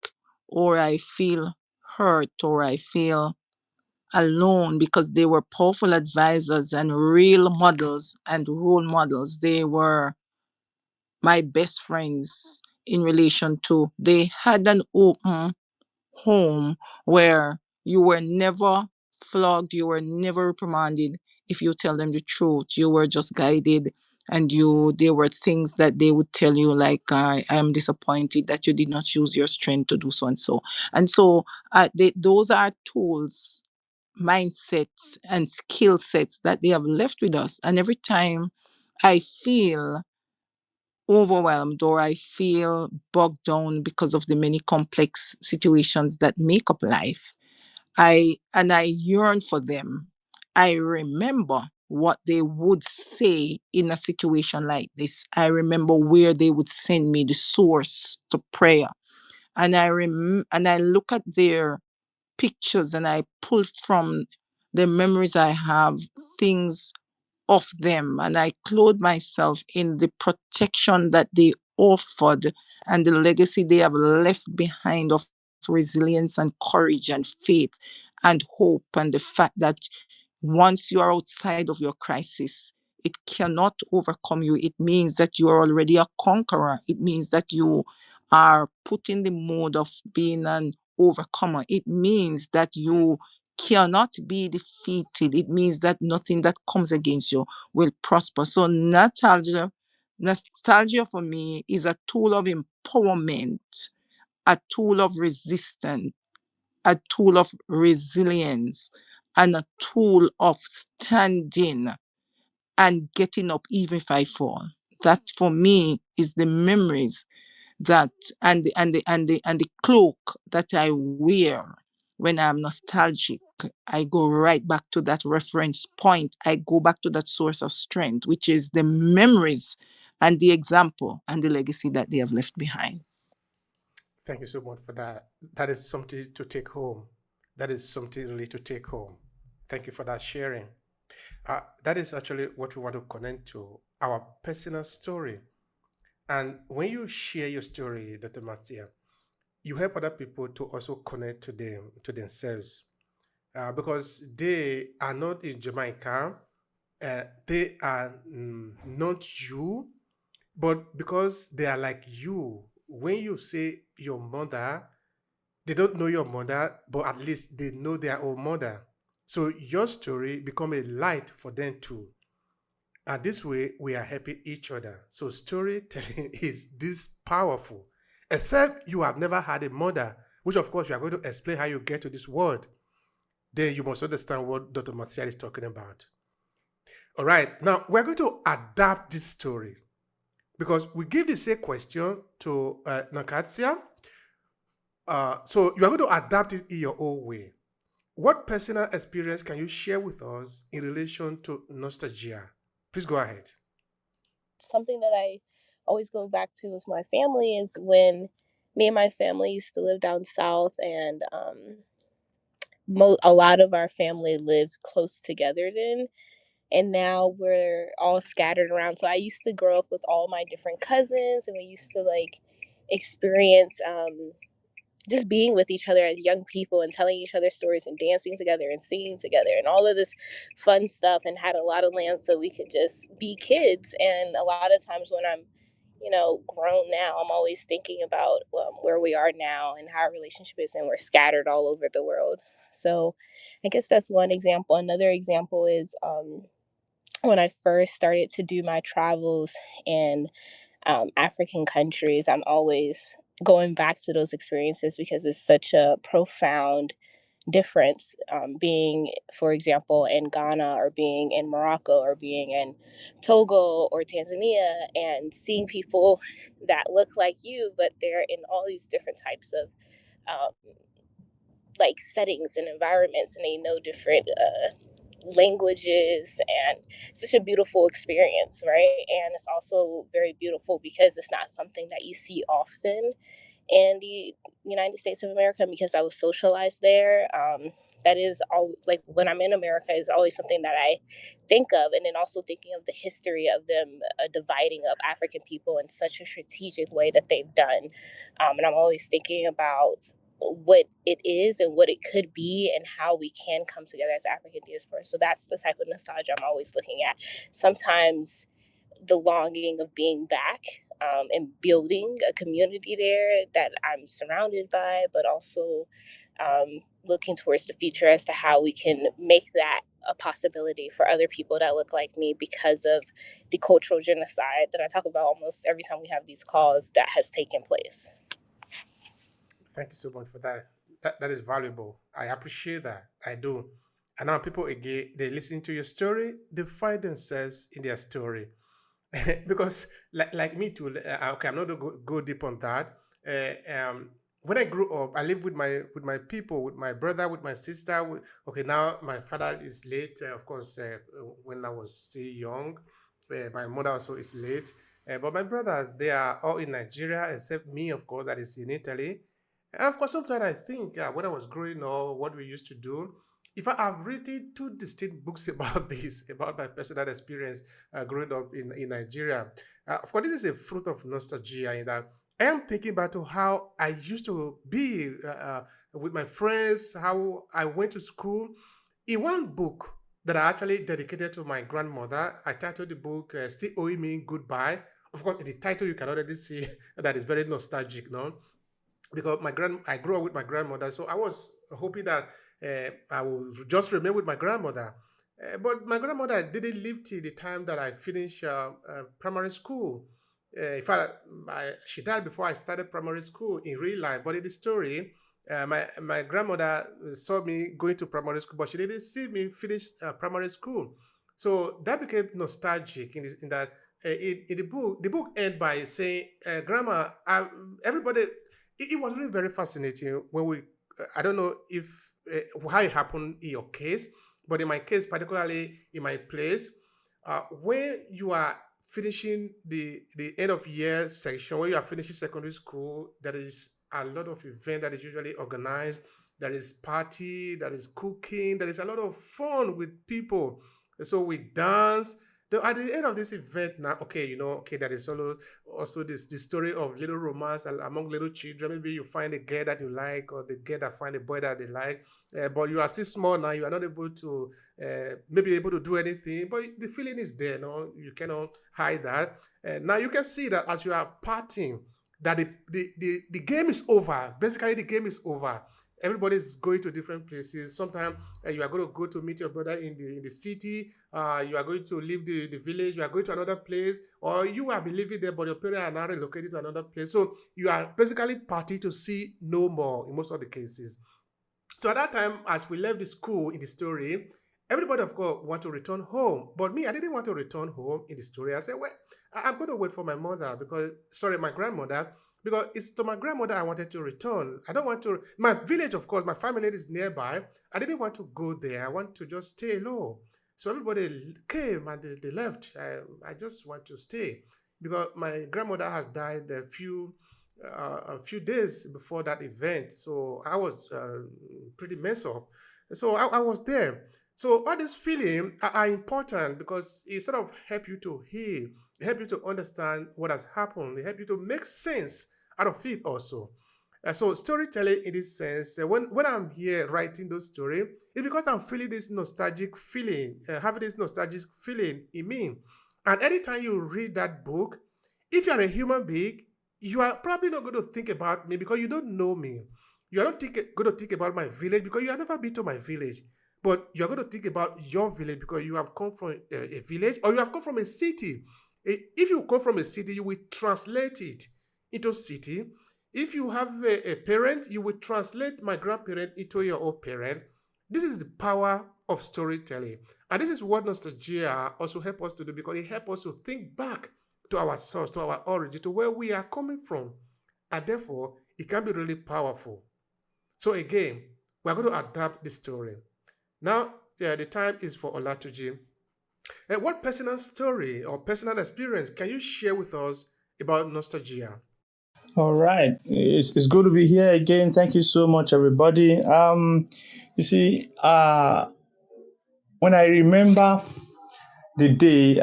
S3: or I feel hurt, or I feel alone, because they were powerful advisors and real models and role models. They were my best friends in relation to, they had an open home where you were never flogged, you were never reprimanded if you tell them the truth. You were just guided, and there were things that they would tell you, like, I am disappointed that you did not use your strength to do so and so. And so those are tools, mindsets, and skill sets that they have left with us. And every time I feel overwhelmed, or I feel bogged down because of the many complex situations that make up life, I yearn for them. I remember what they would say in a situation like this. I remember where they would send me, the source to prayer. And and I look at their pictures, and I pull from the memories I have things of them, and I clothe myself in the protection that they offered, and the legacy they have left behind of resilience and courage and faith and hope, and the fact that once you are outside of your crisis, it cannot overcome you. It means that you are already a conqueror. It means that you are put in the mode of being an overcomer. It means that you cannot be defeated. It means that nothing that comes against you will prosper. So nostalgia for me is a tool of empowerment, a tool of resistance, a tool of resilience, and a tool of standing and getting up even if I fall. That for me is the memories that, and the cloak that I wear when I'm nostalgic. I go right back to that reference point. I go back to that source of strength, which is the memories and the example and the legacy that they have left behind.
S2: Thank you so much for that. That is something to take home. That is something really to take home. Thank you for that sharing. That is actually what we want to connect to, our personal story. And when you share your story, Dr. Marcia, you help other people to also connect to them, to themselves, because they are not in Jamaica, they are not you, but because they are like you. When you say your mother, they don't know your mother, but at least they know their own mother. So your story become a light for them too. And this way, we are helping each other. So storytelling is this powerful. Except you have never had a mother, which of course you are going to explain how you get to this world. Then you must understand what Dr. Martial is talking about. All right, now we're going to adapt this story because we give the same question to Nakatsia. So you are going to adapt it in your own way. What personal experience can you share with us in relation to nostalgia? Please go ahead.
S1: Something that I always go back to with my family is when me and my family used to live down south, and a lot of our family lived close together then, and now we're all scattered around. So I used to grow up with all my different cousins, and we used to like experience just being with each other as young people and telling each other stories and dancing together and singing together and all of this fun stuff, and had a lot of land so we could just be kids. And a lot of times when I'm grown now, I'm always thinking about where we are now and how our relationship is, and we're scattered all over the world. So I guess that's one example. Another example is when I first started to do my travels in African countries, I'm always going back to those experiences because it's such a profound difference, being, for example, in Ghana, or being in Morocco, or being in Togo or Tanzania, and seeing people that look like you, but they're in all these different types of um, like settings and environments, and they know different languages, and it's such a beautiful experience, right? And it's also very beautiful because it's not something that you see often in the United States of America, because I was socialized there. That is all, like when I'm in America, is always something that I think of, and then also thinking of the history of them dividing up African people in such a strategic way that they've done. And I'm always thinking about what it is and what it could be and how we can come together as African diaspora. So that's the type of nostalgia I'm always looking at. Sometimes the longing of being back, and building a community there that I'm surrounded by, but also looking towards the future as to how we can make that a possibility for other people that look like me, because of the cultural genocide that I talk about almost every time we have these calls that has taken place.
S2: Thank you so much for that. That is valuable. I appreciate that. I do. And now people again, they listen to your story, they find themselves in their story. Because like me too, okay, I'm not going to go deep on that. When I grew up, I lived with my people, with my brother, with my sister. Okay, now my father is late. Of course, when I was still young, my mother also is late. But my brothers, they are all in Nigeria, except me, of course, that is in Italy. And of course, sometimes I think when I was growing up, what we used to do, if I have written two distinct books about this, about my personal experience growing up in Nigeria. Of course, this is a fruit of nostalgia in that I am thinking back to how I used to be with my friends, how I went to school. In one book that I actually dedicated to my grandmother, I titled the book Still Owing Me Goodbye. Of course, in the title, you can already see that is very nostalgic, no? Because I grew up with my grandmother, so I was hoping that I would just remain with my grandmother. But my grandmother didn't live till the time that I finished primary school. In fact, she died before I started primary school in real life. But in the story, my grandmother saw me going to primary school, but she didn't see me finish primary school. So that became nostalgic in that in the book ends by saying, "Grandma, everybody." It was really very fascinating when we. I don't know if how it happened in your case, but in my case, particularly in my place, when you are finishing the end of year section, when you are finishing secondary school, there is a lot of event that is usually organized. There is party, there is cooking, there is a lot of fun with people. So we dance. At the end of this event now, okay, okay, there is also this story of little romance among little children. Maybe you find a girl that you like, or the girl that find a boy that they like, but you are still small now. You are not able to maybe able to do anything, but the feeling is there. No, you cannot hide that. Now you can see that as you are parting, that the game is over. Basically, the game is over. Everybody is going to different places. Sometimes you are going to go to meet your brother in the city. You are going to leave the village. You are going to another place, or you have been living there, but your parents are now relocated to another place. So you are basically party to see no more in most of the cases. So at that time, as we left the school in the story, Everybody, of course, want to return home. But me, I didn't want to return home in the story. I said, well, I'm going to wait for my mother my grandmother, because it's to my grandmother I wanted to return. I don't want to, my village, of course, my family is nearby. I didn't want to go there. I want to just stay low. So everybody came and they left. I just want to stay because my grandmother has died a few days before that event. So I was pretty messed up. So I was there. So all these feelings are important because it sort of help you to heal, help you to understand what has happened, it help you to make sense out of it also. So storytelling in this sense, when I'm here writing those stories, it's because I'm feeling this nostalgic feeling, having this nostalgic feeling in me. And anytime you read that book, if you're a human being, you are probably not going to think about me because you don't know me. You are not going to think about my village because you have never been to my village. But you're going to think about your village because you have come from a village or you have come from a city. If you come from a city, you will translate it into city. If you have a parent, you will translate my grandparent into your own parent. This is the power of storytelling. And this is what nostalgia also helps us to do because it helps us to think back to our source, to our origin, to where we are coming from. And therefore, it can be really powerful. So again, we're going to adapt this story. Now, the time is for Olatuji. What personal story or personal experience can you share with us about nostalgia?
S4: All right. It's good to be here again. Thank you so much, everybody. You see, when I remember the day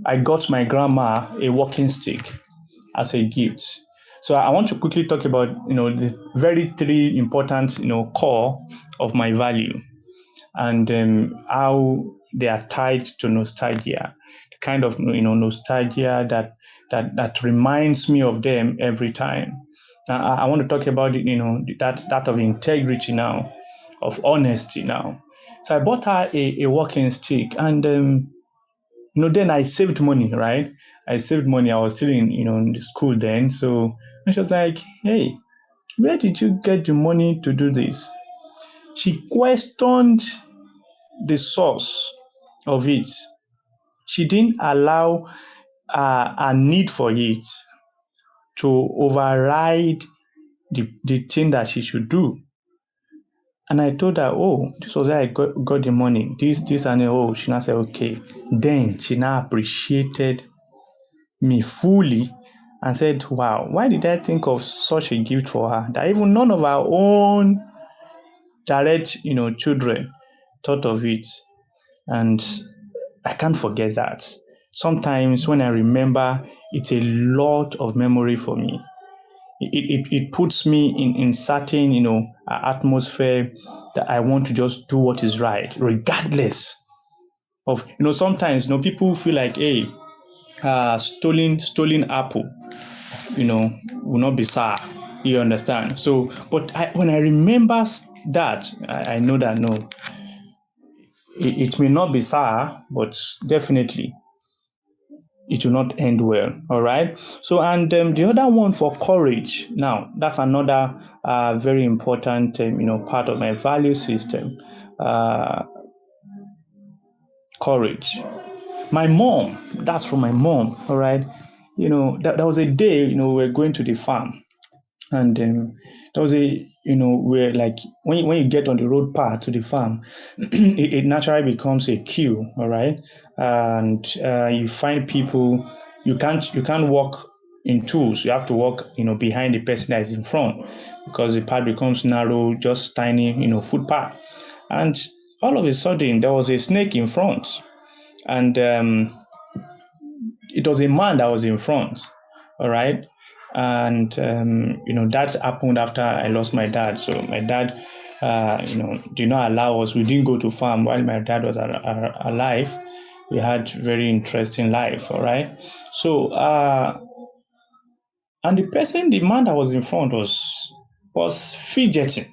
S4: I got my grandma a walking stick as a gift. So I want to quickly talk about, the very three important, core of my value and how they are tied to nostalgia, the kind of nostalgia that reminds me of them every time. I want to talk about it, that of integrity now, of honesty now. So I bought her a walking stick, and then I saved money, right? I saved money. I was still in the school then, so and she was like, "Hey, where did you get the money to do this?" She questioned the source of it. She didn't allow a need for it to override the thing that she should do. And I told her, oh, this was where I got the money. This, and oh, she now said, okay. Then she now appreciated me fully and said, wow, why did I think of such a gift for her that even none of our own direct, children thought of it? And I can't forget that. Sometimes when I remember, it's a lot of memory for me. It puts me in certain, atmosphere that I want to just do what is right, regardless of, sometimes, people feel like, hey, stolen apple, will not be sour. You understand? So, but when I remember that, I know that no, it may not be sour, but definitely it will not end well. All right. So, and the other one for courage. Now, that's another very important, part of my value system. Uh, Courage. My mom. That's from my mom. All right. That was a day. We were going to the farm, and there was where, like, when you get on the road path to the farm, it naturally becomes a queue, all right, and you find people. You can't walk in twos. You have to walk behind the person that is in front, because the path becomes narrow, just tiny footpath. And all of a sudden there was a snake in front, and it was a man that was in front, all right. And that happened after I lost my dad. So my dad did not allow us. We didn't go to farm while my dad was alive. We had very interesting life, all right. So and the man that was in front was fidgeting,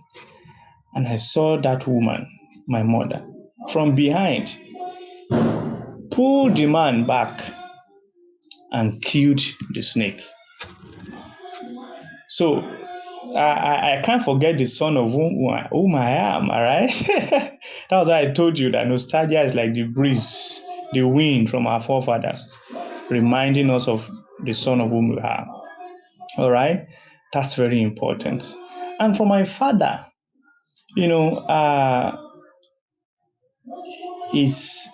S4: and I saw that woman, my mother, from behind, pull the man back and killed the snake. So I can't forget the son of whom I am, all right? That was why I told you that nostalgia is like the breeze, the wind from our forefathers, reminding us of the son of whom we are, all right? That's very important. And for my father, you know, is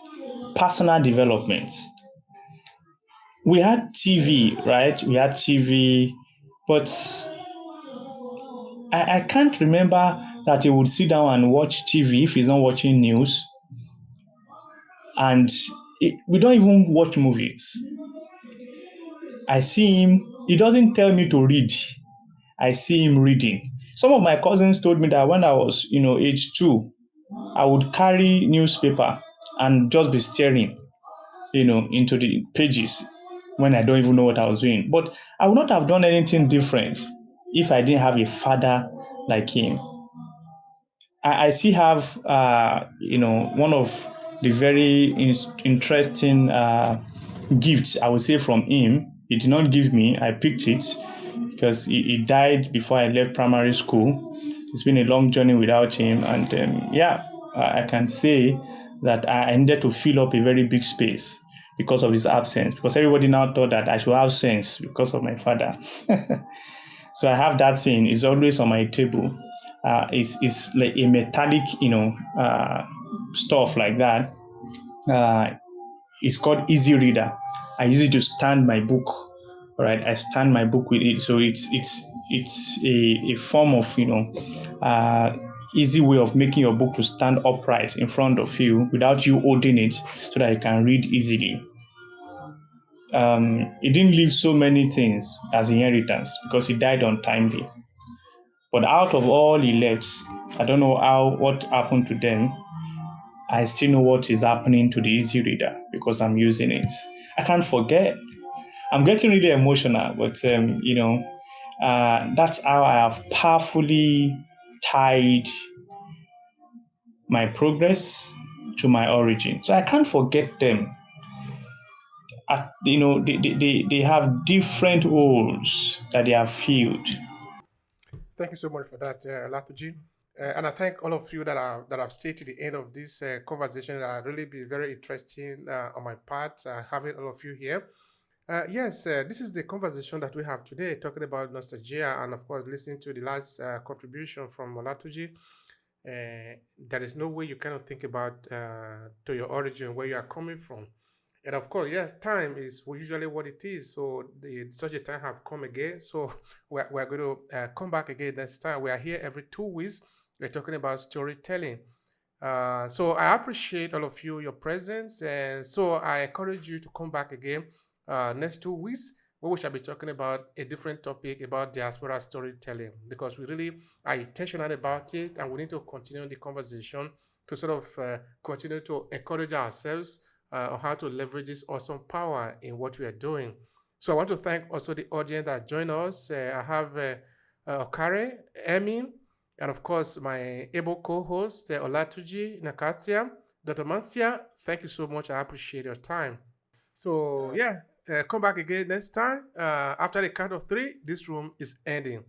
S4: personal development. We had TV, right? We had TV, but I can't remember that he would sit down and watch TV if he's not watching news. And we don't even watch movies. I see him, he doesn't tell me to read. I see him reading. Some of my cousins told me that when I was, age 2, I would carry newspaper and just be staring, into the pages when I don't even know what I was doing. But I would not have done anything different if I didn't have a father like him. I still have, one of the very interesting gifts, I would say, from him. He did not give me, I picked it because he died before I left primary school. It's been a long journey without him. And I can say that I ended to fill up a very big space because of his absence, because everybody now thought that I should have sense because of my father. So I have that thing. It's always on my table. It's like a metallic, stuff like that. Uh, it's called Easy Reader. I use it to stand my book. All right, I stand my book with it. So it's a form of easy way of making your book to stand upright in front of you without you holding it, so that you can read easily. He didn't leave so many things as inheritance because he died untimely. But out of all he left, I don't know what happened to them. I still know what is happening to the Easy Reader because I'm using it. I can't forget. I'm getting really emotional, but that's how I have powerfully tied my progress to my origin. So I can't forget them. They have different roles that they have filled.
S2: Thank you so much for that, Latuji. And I thank all of you that have stayed to the end of this conversation. Really be very interesting on my part, having all of you here. Yes, this is the conversation that we have today, talking about nostalgia, and of course, listening to the last contribution from Olatuji. There is no way you cannot think about to your origin, where you are coming from. And of course, yeah, time is usually what it is. So such a time have come again. So we're going to come back again next time. We are here every 2 weeks. We're talking about storytelling. So I appreciate all of you, your presence. And so I encourage you to come back again next 2 weeks, where we shall be talking about a different topic about diaspora storytelling, because we really are intentional about it, and we need to continue the conversation to sort of continue to encourage ourselves on how to leverage this awesome power in what we are doing. So I want to thank also the audience that joined us. I have Okare, Emin, and of course my able co-host, Olatuji Nakatia. Dr. Mansia, thank you so much. I appreciate your time. So yeah, come back again next time. After the count of 3, this room is ending.